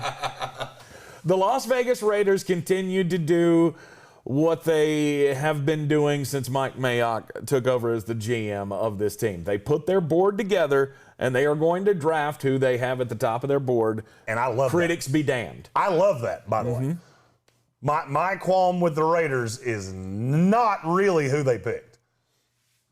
The Las Vegas Raiders continued to do what they have been doing since Mike Mayock took over as the GM of this team. They put their board together, and they are going to draft who they have at the top of their board. And I love Critics that. Be damned. I love that, by the way. My qualm with the Raiders is not really who they picked.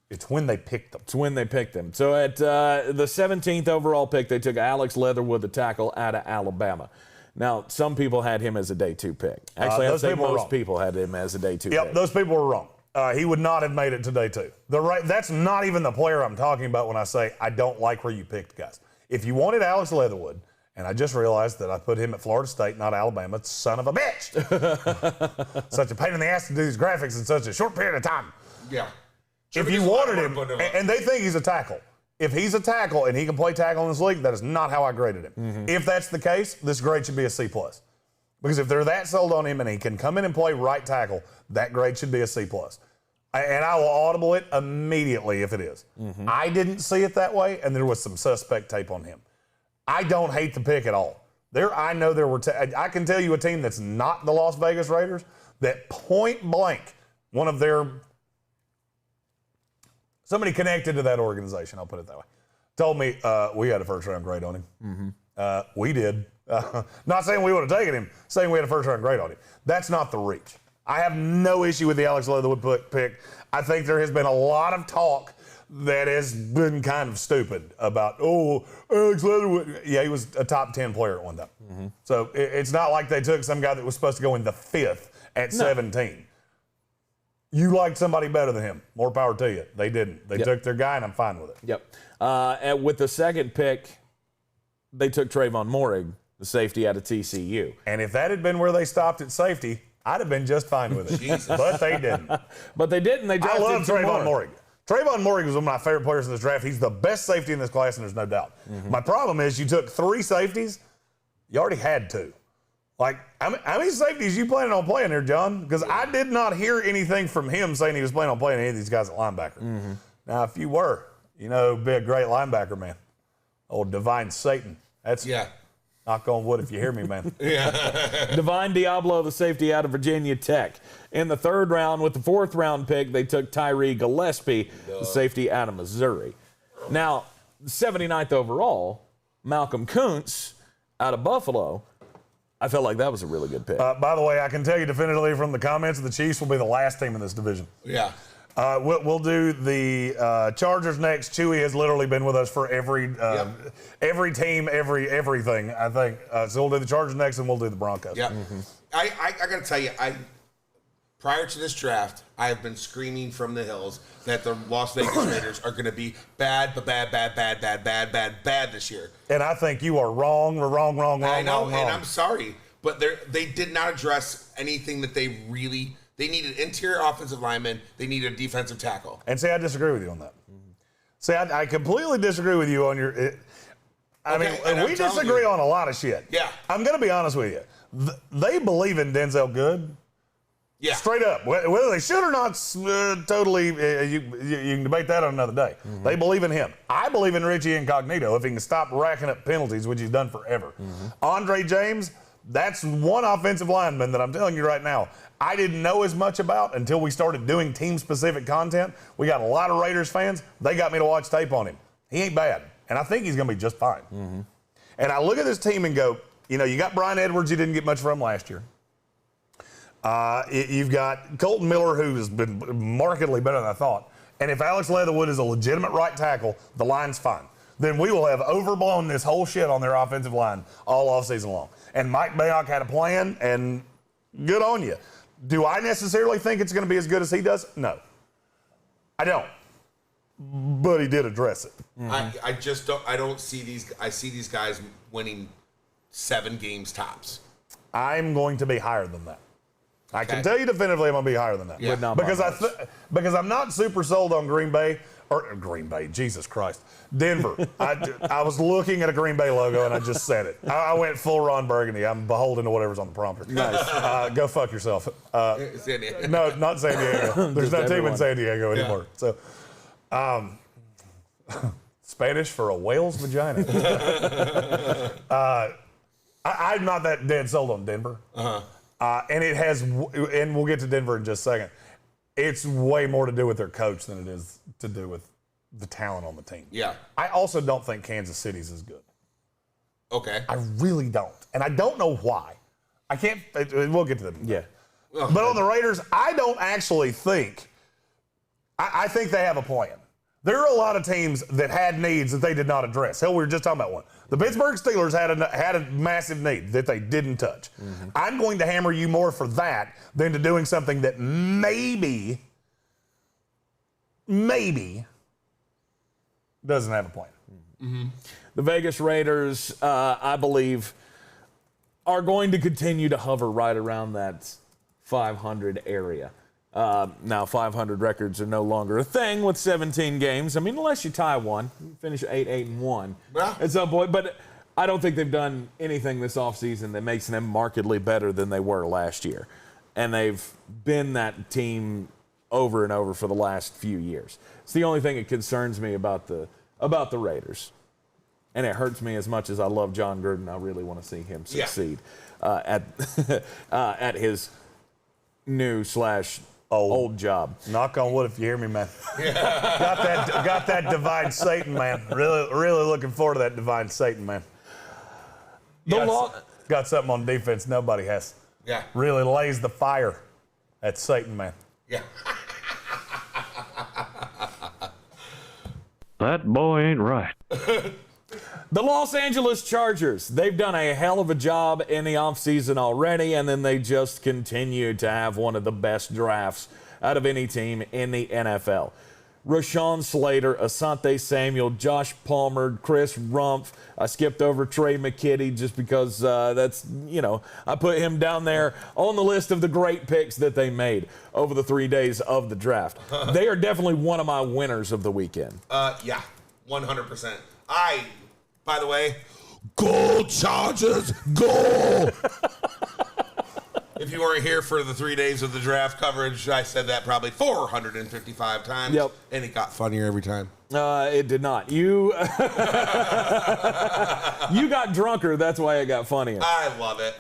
It's when they picked them. It's when they picked them. So at the 17th overall pick, they took Alex Leatherwood, the tackle out of Alabama. Now, some people had him as a day 2 pick. Actually, I'd say most people had him as a day 2 pick. Yep, those people were wrong. He would not have made it to day 2. That's not even the player I'm talking about when I say I don't like where you picked guys. If you wanted Alex Leatherwood, and I just realized that I put him at Florida State, not Alabama, son of a bitch. Such a pain in the ass to do these graphics in such a short period of time. Yeah. If you wanted him, and they think he's a tackle. If he's a tackle and he can play tackle in this league, that is not how I graded him. If that's the case, this grade should be a C+. Because if they're that sold on him and he can come in and play right tackle, that grade should be a C+. And I will audible it immediately if it is. I didn't see it that way, and there was some suspect tape on him. I don't hate the pick at all. I know there were I can tell you a team that's not the Las Vegas Raiders that point blank, one of their somebody connected to that organization, I'll put it that way, told me we had a first-round grade on him. We did. Not saying we would have taken him, saying we had a first-round grade on him. That's not the reach. I have no issue with the Alex Leatherwood pick. I think there has been a lot of talk that has been kind of stupid about, Alex Leatherwood. Yeah, he was a top 10 player at one time. So it's not like they took some guy that was supposed to go in the 5th at 17. You liked somebody better than him. More power to you. They didn't. They took their guy, and I'm fine with it. And with the second pick, they took Trayvon Moehrig, the safety out of TCU. And if that had been where they stopped at safety, I'd have been just fine with it. But they didn't. But they didn't. They drafted I love Trayvon Moehrig. Trayvon Moehrig was one of my favorite players in this draft. He's the best safety in this class, and there's no doubt. My problem is you took 3 safeties. You already had 2. Like, how many safeties you planning on playing there, John? Because I did not hear anything from him saying he was planning on playing any of these guys at linebacker. Now, if you were, be a great linebacker, man. Old Divine Satan. That's knock on wood if you hear me, man. Divine Diablo, the safety out of Virginia Tech. In the 3rd round, with the 4th round pick, they took Tyree Gillespie, the safety out of Missouri. Now, 79th overall, Malcolm Kuntz out of Buffalo. I felt like that was a really good pick. By the way, I can tell you definitively from the comments that the Chiefs will be the last team in this division. Yeah. We'll do the Chargers next. Chewy has literally been with us for every team, everything, I think. So we'll do the Chargers next, and we'll do the Broncos. Yeah. I got to tell you, prior to this draft, I have been screaming from the hills that the Las Vegas Raiders are going to be bad this year. And I think you are wrong. We're wrong. I know, wrong. And I'm sorry, but they did not address anything that they needed interior offensive linemen. They needed a defensive tackle. And see, I disagree with you on that. See, I completely disagree with you on your. We disagree on a lot of shit. Yeah. I'm going to be honest with you. They believe in Denzel Good. Yeah. Straight up. Whether they should or not, totally, you can debate that on another day. They believe in him. I believe in Richie Incognito if he can stop racking up penalties, which he's done forever. Andre James, that's one offensive lineman that I'm telling you right now, I didn't know as much about until we started doing team-specific content. We got a lot of Raiders fans. They got me to watch tape on him. He ain't bad, and I think he's going to be just fine. And I look at this team and go, you got Brian Edwards you didn't get much from last year. You've got Colton Miller, who has been markedly better than I thought. And if Alex Leatherwood is a legitimate right tackle, the line's fine. Then we will have overblown this whole shit on their offensive line all offseason long. And Mike Mayock had a plan, and good on you. Do I necessarily think it's going to be as good as he does? No. I don't. But he did address it. I just don't. I don't see these. I see these guys winning 7 games tops. I'm going to be higher than that. I can tell you definitively I'm going to be higher than that. Yeah. Because I'm not super sold on Green Bay, Or Green Bay, Jesus Christ. Denver. I was looking at a Green Bay logo, and I just said it. I went full Ron Burgundy. I'm beholden to whatever's on the prompter. Nice. Go fuck yourself. San Diego. No, not San Diego. There's no team in San Diego anymore. Yeah. So, Spanish for a whale's vagina. I'm not that dead sold on Denver. And it has, and we'll get to Denver in just a second. It's way more to do with their coach than it is to do with the talent on the team. Yeah. I also don't think Kansas City's as good. Okay. I really don't. And I don't know why. I can't, we'll get to them. Yeah. But on the Raiders, I don't actually think, I think they have a plan. There are a lot of teams that had needs that they did not address. Hell, we were just talking about one. The Pittsburgh Steelers had a massive need that they didn't touch. Mm-hmm. I'm going to hammer you more for that than to doing something that maybe doesn't have a plan. Mm-hmm. The Vegas Raiders, I believe, are going to continue to hover right around that 500 area. Now 500 records are no longer a thing with 17 games. I mean, unless you tie one, you finish 8-1 at some point. But I don't think they've done anything this offseason that makes them markedly better than they were last year. And they've been that team over and over for the last few years. It's the only thing that concerns me about the Raiders. And it hurts me as much as I love John Gruden. I really want to see him succeed at his new / old job. Knock on wood if you hear me, man. Got that divine Satan, man. Really looking forward to that divine Satan, man. Got something on defense nobody has. Yeah. Really lays the fire at Satan, man. Yeah. That boy ain't right. The Los Angeles Chargers, they've done a hell of a job in the offseason already, and then they just continue to have one of the best drafts out of any team in the NFL. Rashawn Slater, Asante Samuel, Josh Palmer, Chris Rumpf. I skipped over Trey McKitty just because that's, I put him down there on the list of the great picks that they made over the 3 days of the draft. They are definitely one of my winners of the weekend. Yeah, 100%. By the way, go Chargers, go! If you weren't here for the 3 days of the draft coverage, I said that probably 455 times. Yep. And it got funnier every time. It did not. You got drunker. That's why it got funnier. I love it.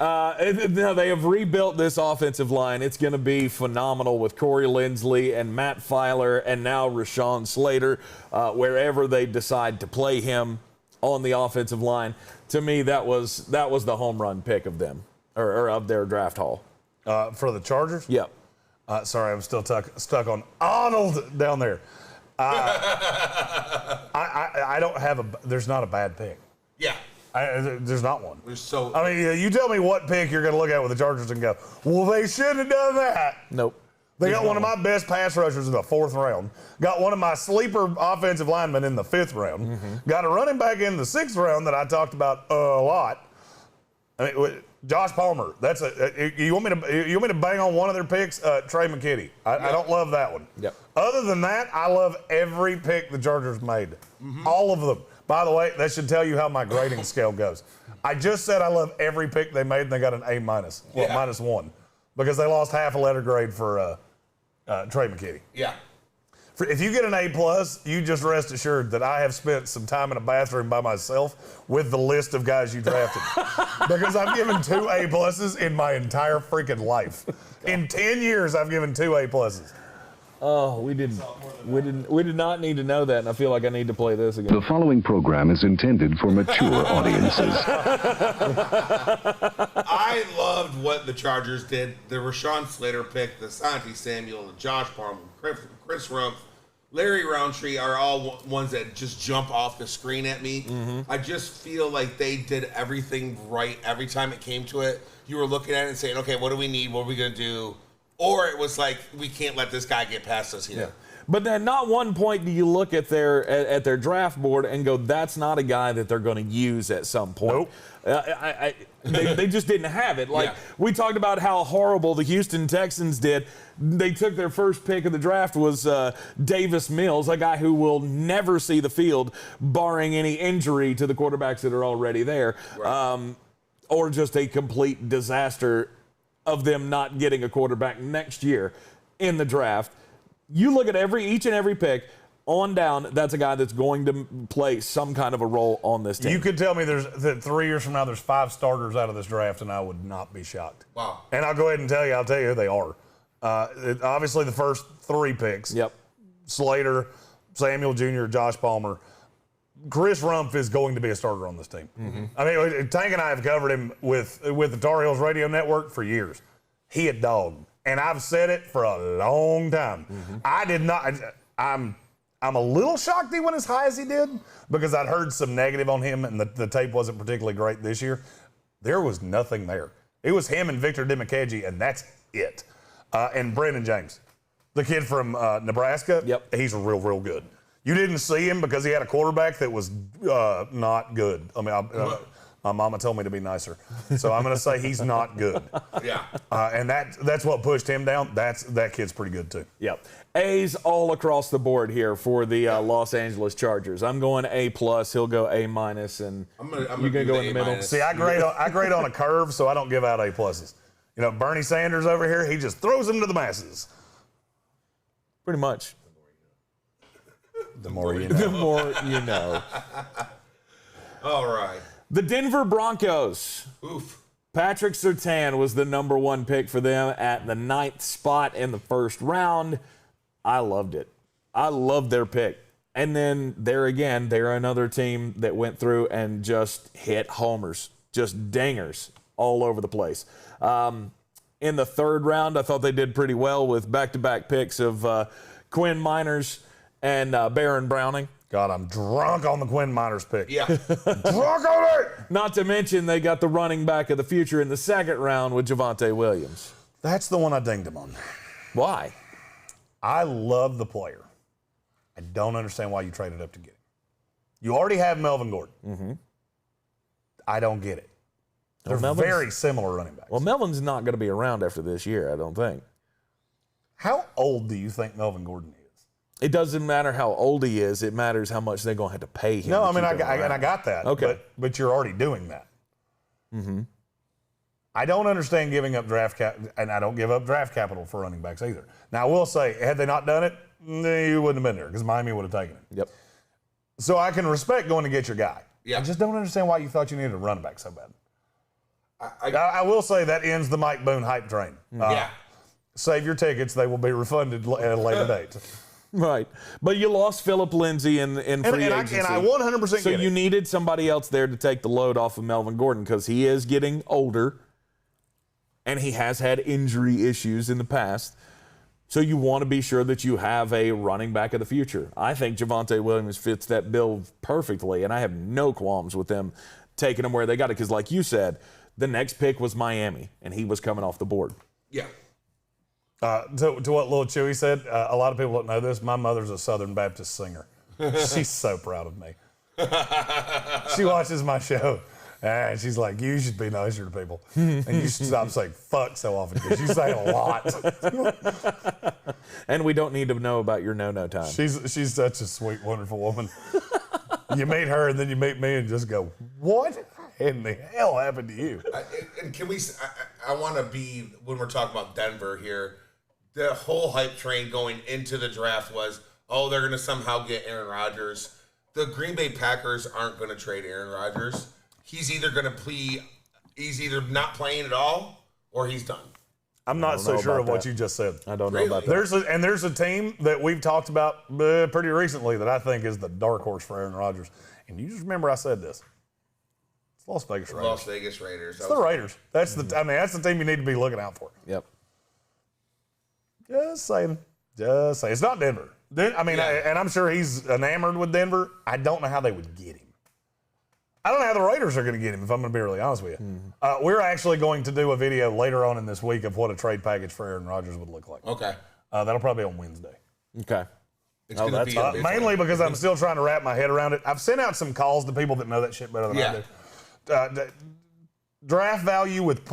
Now they have rebuilt this offensive line. It's going to be phenomenal with Corey Linsley and Matt Filer and now Rashawn Slater, wherever they decide to play him on the offensive line. To me, that was the home run pick of them or of their draft haul. For the Chargers? Yep. Sorry, I'm still stuck on Arnold down there. I don't have there's not a bad pick. Yeah. There's not one. I mean, you tell me what pick you're going to look at with the Chargers and go, well, they should have done that. Nope. They got one of my best pass rushers in the 4th round. Got one of my sleeper offensive linemen in the 5th round. Mm-hmm. Got a running back in the 6th round that I talked about a lot. I mean, Josh Palmer. That's you want me to bang on one of their picks? Trey McKitty. I don't love that one. Yep. Other than that, I love every pick the Chargers made. Mm-hmm. All of them. By the way, that should tell you how my grading scale goes. I just said I love every pick they made, and they got an A-. Well, -1 because they lost half a letter grade for Trey McKitty. Yeah. If you get an A+, you just rest assured that I have spent some time in a bathroom by myself with the list of guys you drafted. Because I've given 2 A+ in my entire freaking life. In 10 years, I've given 2 A+. Oh, we did not need to know that, and I feel like I need to play this again. The following program is intended for mature audiences. I loved what the Chargers did. The Rashawn Slater pick, the Asante Samuel, the Josh Palmer, Chris Rumpf, Larry Roundtree are all ones that just jump off the screen at me. Mm-hmm. I just feel like they did everything right every time it came to it. You were looking at it and saying, okay, what do we need? What are we going to do? Or it was like, we can't let this guy get past us here. Yeah. But then not one point do you look at their draft board and go, that's not a guy that they're going to use at some point. Nope. They just didn't have it. We talked about how horrible the Houston Texans did. They took their first pick of the draft was Davis Mills, a guy who will never see the field, barring any injury to the quarterbacks that are already there, right. Or just a complete disaster of them not getting a quarterback next year in the draft. You look at each and every pick on down, that's a guy that's going to play some kind of a role on this team. You could tell me that 3 years from now there's 5 starters out of this draft, and I would not be shocked. Wow. And I'll go ahead and tell you who they are. Obviously, the first 3 picks. Yep. Slater, Samuel Jr., Josh Palmer. Chris Rumpf is going to be a starter on this team. Mm-hmm. I mean, Tank and I have covered him with the Tar Heels radio network for years. He a dog. And I've said it for a long time. Mm-hmm. I did not. I'm a little shocked he went as high as he did because I'd heard some negative on him and the tape wasn't particularly great this year. There was nothing there. It was him and Victor Dimukeje, and that's it. And Brendan James, the kid from Nebraska, yep. He's real, real good. You didn't see him because he had a quarterback that was not good. I mean, my mama told me to be nicer. So I'm going to say he's not good. Yeah. And that's what pushed him down. That kid's pretty good, too. Yep. A's all across the board here for the Los Angeles Chargers. I'm going A+. He'll go A-, and you're going to go in the middle. See, I grade on a curve, so I don't give out A+. You know, Bernie Sanders over here, he just throws them to the masses. Pretty much. The more you know. The more you know. All right. The Denver Broncos. Oof. Patrick Surtain was the number 1 pick for them at the 9th spot in the first round. I loved it. I loved their pick. And then there again, they're another team that went through and just hit homers, just dingers all over the place. In the 3rd round, I thought they did pretty well with back-to-back picks of Quinn Miners and Baron Browning. God, I'm drunk on the Quinn Miners pick. Yeah. Drunk on it! Not to mention they got the running back of the future in the 2nd round with Javonte Williams. That's the one I dinged him on. Why? I love the player. I don't understand why you traded up to get him. You already have Melvin Gordon. Mm-hmm. I don't get it. They're very similar running backs. Well, Melvin's not going to be around after this year, I don't think. How old do you think Melvin Gordon is? It doesn't matter how old he is. It matters how much they're going to have to pay him. No, I mean, I got that. Okay. But you're already doing that. Mm-hmm. I don't understand giving up draft cap, and I don't give up draft capital for running backs either. Now, I will say, had they not done it, you wouldn't have been there because Miami would have taken it. Yep. So I can respect going to get your guy. Yeah. I just don't understand why you thought you needed a running back so bad. I will say that ends the Mike Boone hype train. Yeah. Save your tickets. They will be refunded at a later date. Right. But you lost Phillip Lindsay in free agency. And I 100% get it. So you needed somebody else there to take the load off of Melvin Gordon because he is getting older and he has had injury issues in the past. So you want to be sure that you have a running back of the future. I think Javonte Williams fits that bill perfectly, and I have no qualms with them taking him where they got it because, like you said, the next pick was Miami, and he was coming off the board. Yeah. To what Lil Chewy said, a lot of people don't know this. My mother's a Southern Baptist singer. She's so proud of me. She watches my show, and she's like, you should be nicer to people. And you should stop saying fuck so often because you say it a lot. And we don't need to know about your no-no time. She's such a sweet, wonderful woman. You meet her, and then you meet me and just go, what in the hell happened to you? And can we? I want to be, when we're talking about Denver here, the whole hype train going into the draft was, oh, they're going to somehow get Aaron Rodgers. The Green Bay Packers aren't going to trade Aaron Rodgers. He's either not playing at all or he's done. I'm not so sure of what you just said. I don't know about that. There's a team that we've talked about pretty recently that I think is the dark horse for Aaron Rodgers. And you just remember I said this. It's Las Vegas Raiders. Las Vegas Raiders. It's the Raiders. That's the team you need to be looking out for. Yep. Just saying. It's not Denver. And I'm sure he's enamored with Denver. I don't know how they would get him. I don't know how the Raiders are going to get him, if I'm going to be really honest with you. Mm-hmm. We're actually going to do a video later on in this week of what a trade package for Aaron Rodgers would look like. Okay. That'll probably be on Wednesday. Okay. It's going to be a big mainly one. because I'm still trying to wrap my head around it. I've sent out some calls to people that know that shit better than I do. Draft value with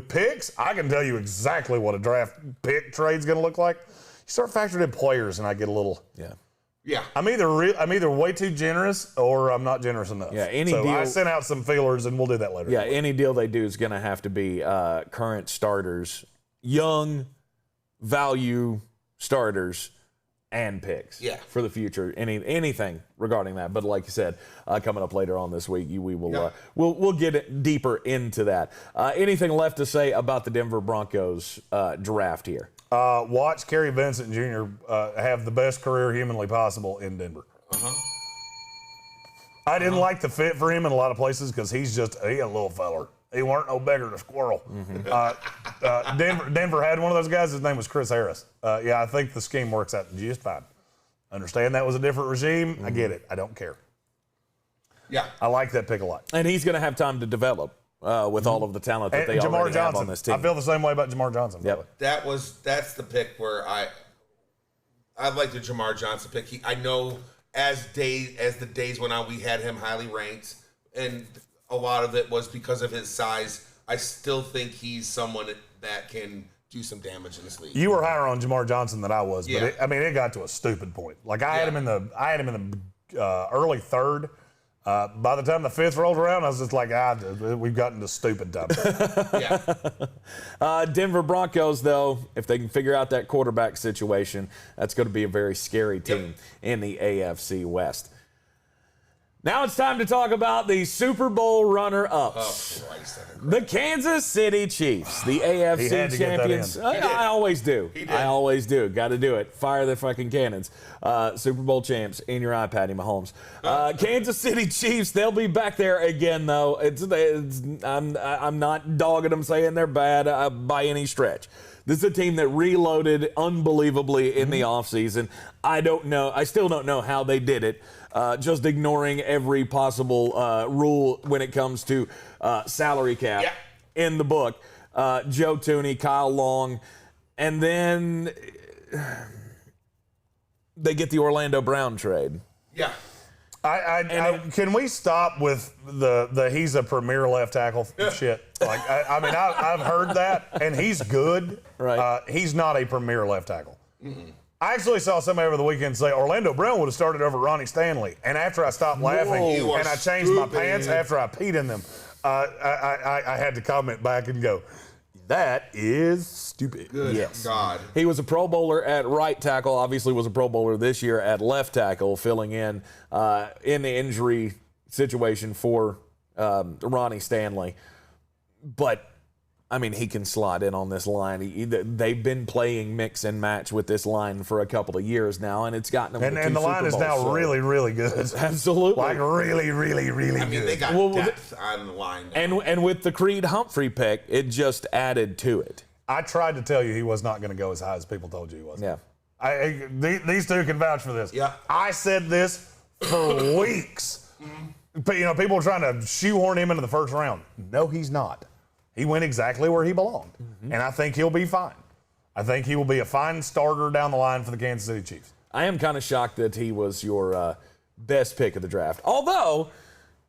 picks, I can tell you exactly what a draft pick trade's going to look like. You start factoring in players, and I get a little. Yeah. I'm either way too generous or I'm not generous enough. Yeah, I sent out some feelers, and we'll do that later. Yeah, any deal they do is going to have to be current starters, young value starters, and picks for the future. Anything regarding that. But like you said, coming up later on this week, we will we'll get deeper into that. Anything left to say about the Denver Broncos draft here? Watch Kerry Vincent Jr. Have the best career humanly possible in Denver. I didn't like the fit for him in a lot of places because he's a little feller. He weren't no beggar to squirrel. Denver had one of those guys. His name was Chris Harris. I think the scheme works out just fine. Understand that was a different regime. I get it. I don't care. Yeah. I like that pick a lot. And he's going to have time to develop with all of the talent that they already have on this team. I feel the same way about Jamar Johnson. Yep. That's the pick where I like the Jamar Johnson pick. I know as the days went on, we had him highly ranked, and a lot of it was because of his size. I still think he's someone that can do some damage in this league. You were higher on Jamar Johnson than I was, but it got to a stupid point. Like I had him in the early third. By the time the fifth rolled around, I was just like, we've gotten to stupid time. Denver Broncos, though, if they can figure out that quarterback situation, that's going to be a very scary team in the AFC West. Now it's time to talk about the Super Bowl runner-ups. Oh, Christ. The Kansas City Chiefs, the AFC champions. I always do. I always do. Got to do it. Fire the fucking cannons. Super Bowl champs in your eye, Patty Mahomes. Kansas City Chiefs, they'll be back there again, though. I'm not dogging them saying they're bad by any stretch. This is a team that reloaded unbelievably in the offseason. I still don't know how they did it. Just ignoring every possible rule when it comes to salary cap in the book. Joe Tooney, Kyle Long, and then they get the Orlando Brown trade. Yeah. Can we stop with the he's a premier left tackle shit? Like I've heard that, and he's good. Right. He's not a premier left tackle. Mm-mm. I actually saw somebody over the weekend say Orlando Brown would have started over Ronnie Stanley, and after I stopped laughing and I changed my pants after I peed in them, I had to comment back and go, that is stupid. Good God. He was a Pro Bowler at right tackle, obviously was a Pro Bowler this year at left tackle, filling in the injury situation for Ronnie Stanley. But, I mean, he can slot in on this line. They've been playing mix and match with this line for a couple of years now, and it's gotten them to and the line Super is Bowls, now really, really good. Absolutely. Like really, really, really good. I mean, they got depth on the line now. And with the Creed Humphrey pick, it just added to it. I tried to tell you he was not going to go as high as people told you he was. Yeah. These two can vouch for this. Yeah. I said this for weeks. People were trying to shoehorn him into the first round. No, he's not. He went exactly where he belonged, and I think he'll be fine. I think he will be a fine starter down the line for the Kansas City Chiefs. I am kind of shocked that he was your best pick of the draft. Although,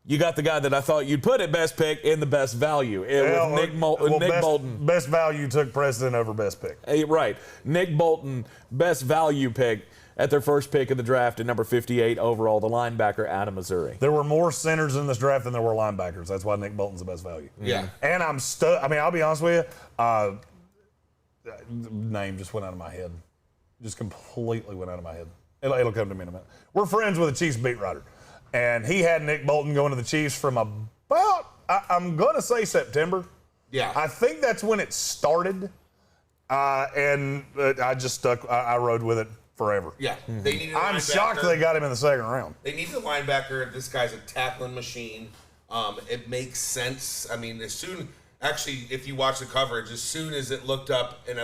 you got the guy that I thought you'd put at best pick in the best value. Nick Bolton. Best value took precedent over best pick. Right. Nick Bolton, best value pick at their first pick of the draft at number 58 overall, the linebacker out of Missouri. There were more centers in this draft than there were linebackers. That's why Nick Bolton's the best value. Yeah. And I'm stuck. I mean, I'll be honest with you. The name just went out of my head. Just completely went out of my head. It'll come to me in a minute. We're friends with a Chiefs beat writer. And he had Nick Bolton going to the Chiefs from about, I'm going to say September. Yeah. I think that's when it started. And I just stuck. I rode with it forever. Yeah. They needed a I'm linebacker. shocked they got him in the second round. They need a linebacker. This guy's a tackling machine. It makes sense. I mean, actually, if you watch the coverage, as soon as it looked up and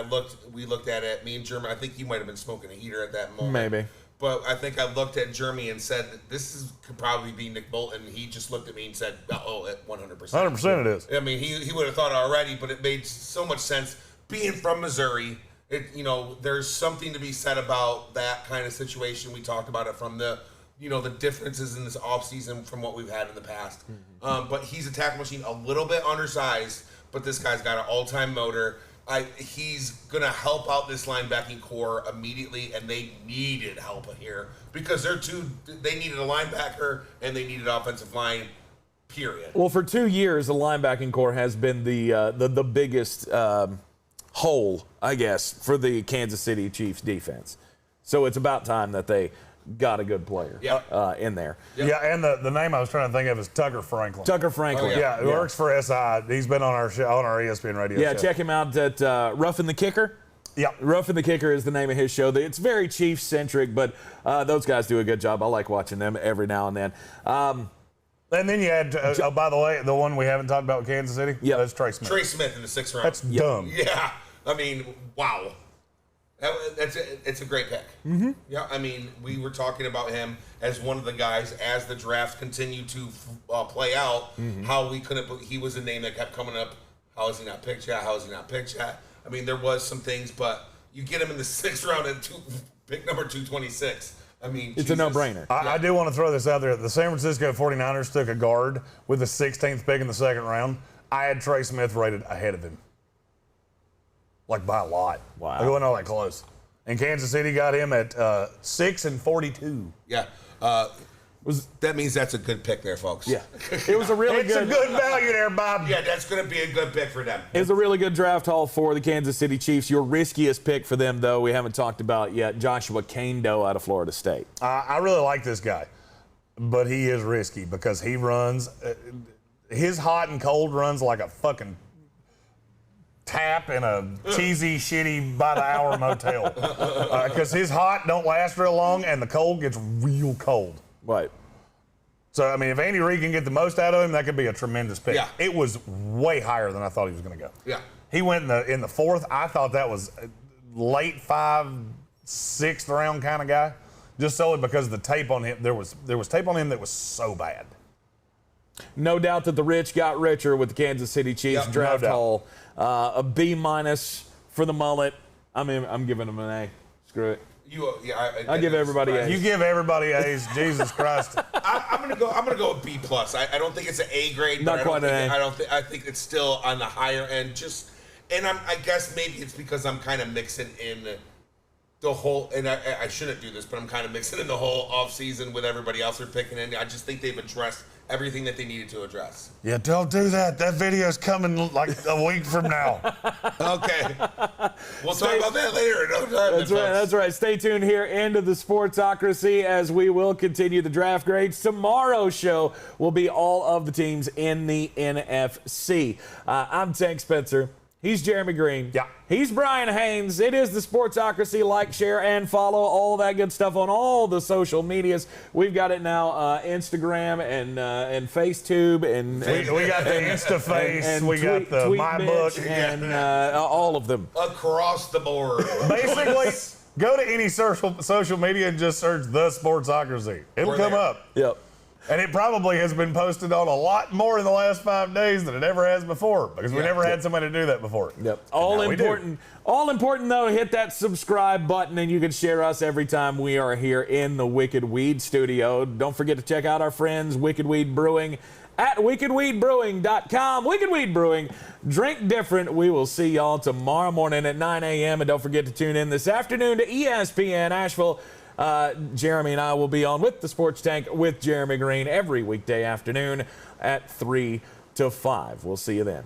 we looked at it, me and Jeremy, I think you might have been smoking a heater at that moment. Maybe. But I think I looked at Jeremy and said, could probably be Nick Bolton. He just looked at me and said, 100%. 100% it is. I mean, he would have thought already, but it made so much sense. Being from Missouri, There's something to be said about that kind of situation. We talked about it from the differences in this offseason from what we've had in the past. But he's a tackle machine, a little bit undersized, but this guy's got an all-time motor. He's going to help out this linebacking core immediately, and they needed help here because they needed a linebacker and they needed offensive line, period. Well, for 2 years, the linebacking core has been the biggest hole, I guess, for the Kansas City Chiefs defense. So it's about time that they got a good player in there. Yeah, and the name I was trying to think of is Tucker Franklin. Tucker Franklin. Oh, yeah, who works for SI. He's been on our show, on our ESPN Radio show. Yeah, check him out at Roughing the Kicker. Yeah. Roughing the Kicker is the name of his show. It's very Chiefs-centric, but those guys do a good job. I like watching them every now and then. And then you had, by the way, the one we haven't talked about with Kansas City, that's Trey Smith. Trey Smith in the 6th round. That's dumb. Yeah. I mean, wow. It's a great pick. Mm-hmm. Yeah, I mean, we were talking about him as one of the guys as the draft continued to play out, how we couldn't, he was a name that kept coming up. How is he not picked yet? How is he not picked yet? I mean, there was some things, but you get him in the 6th round at pick number 226. I mean, it's a no-brainer. I do want to throw this out there. The San Francisco 49ers took a guard with the 16th pick in the 2nd round. I had Trey Smith rated ahead of him. Like by a lot. Wow. It wasn't all that close. And Kansas City got him at 6 and 42. Yeah. That means that's a good pick there, folks. Yeah. It was a really it's a good value there, Bob. Yeah, that's going to be a good pick for them. It was a really good draft haul for the Kansas City Chiefs. Your riskiest pick for them, though, we haven't talked about yet, Joshua Kaindoh out of Florida State. I really like this guy, but he is risky because he runs his hot and cold runs like a fucking tap in a cheesy, shitty, by-the-hour motel. Because his hot don't last real long, and the cold gets real cold. Right. So, I mean, if Andy Reid can get the most out of him, that could be a tremendous pick. Yeah. It was way higher than I thought he was going to go. Yeah. He went in the 4th. I thought that was late 5th, 6th round kind of guy, just solely because of the tape on him. There was tape on him that was so bad. No doubt that the rich got richer with the Kansas City Chiefs draft no doubt. haul. A B- for the mullet. I mean, I'm giving him an A. Screw it. I give everybody A's. You give everybody A's. Jesus Christ. I'm gonna go with B+. I don't think it's an A grade. Not quite an A. I think it's still on the higher end. I guess maybe it's because I'm kind of mixing in the whole, and I shouldn't do this, but I'm kind of mixing in the whole offseason with everybody else they're picking in. I just think they've addressed everything that they needed to address. Yeah, don't do that. That video's coming like a week from now. Okay. We'll talk about that later. That's right. Stay tuned here into the Sportsocracy as we will continue the draft grades. Tomorrow's show will be all of the teams in the NFC. I'm Tank Spencer. He's Jeremy Greene. Yeah. He's Brian Haynes. It is the Sportsocracy. Like, share, and follow all that good stuff on all the social medias. We've got it now, Instagram and FaceTube and we got the InstaFace. And we got the MyBook and all of them across the board. Basically, go to any social media and just search the Sportsocracy. It'll come up. Yep. And it probably has been posted on a lot more in the last 5 days than it ever has before because we never had somebody to do that before. Yep. All important, though, hit that subscribe button and you can share us every time we are here in the Wicked Weed studio. Don't forget to check out our friends, Wicked Weed Brewing, at wickedweedbrewing.com. Wicked Weed Brewing, drink different. We will see y'all tomorrow morning at 9 a.m. And don't forget to tune in this afternoon to ESPN Asheville. Jeremy and I will be on with the Sports Tank with Jeremy Greene every weekday afternoon at 3 to 5. We'll see you then.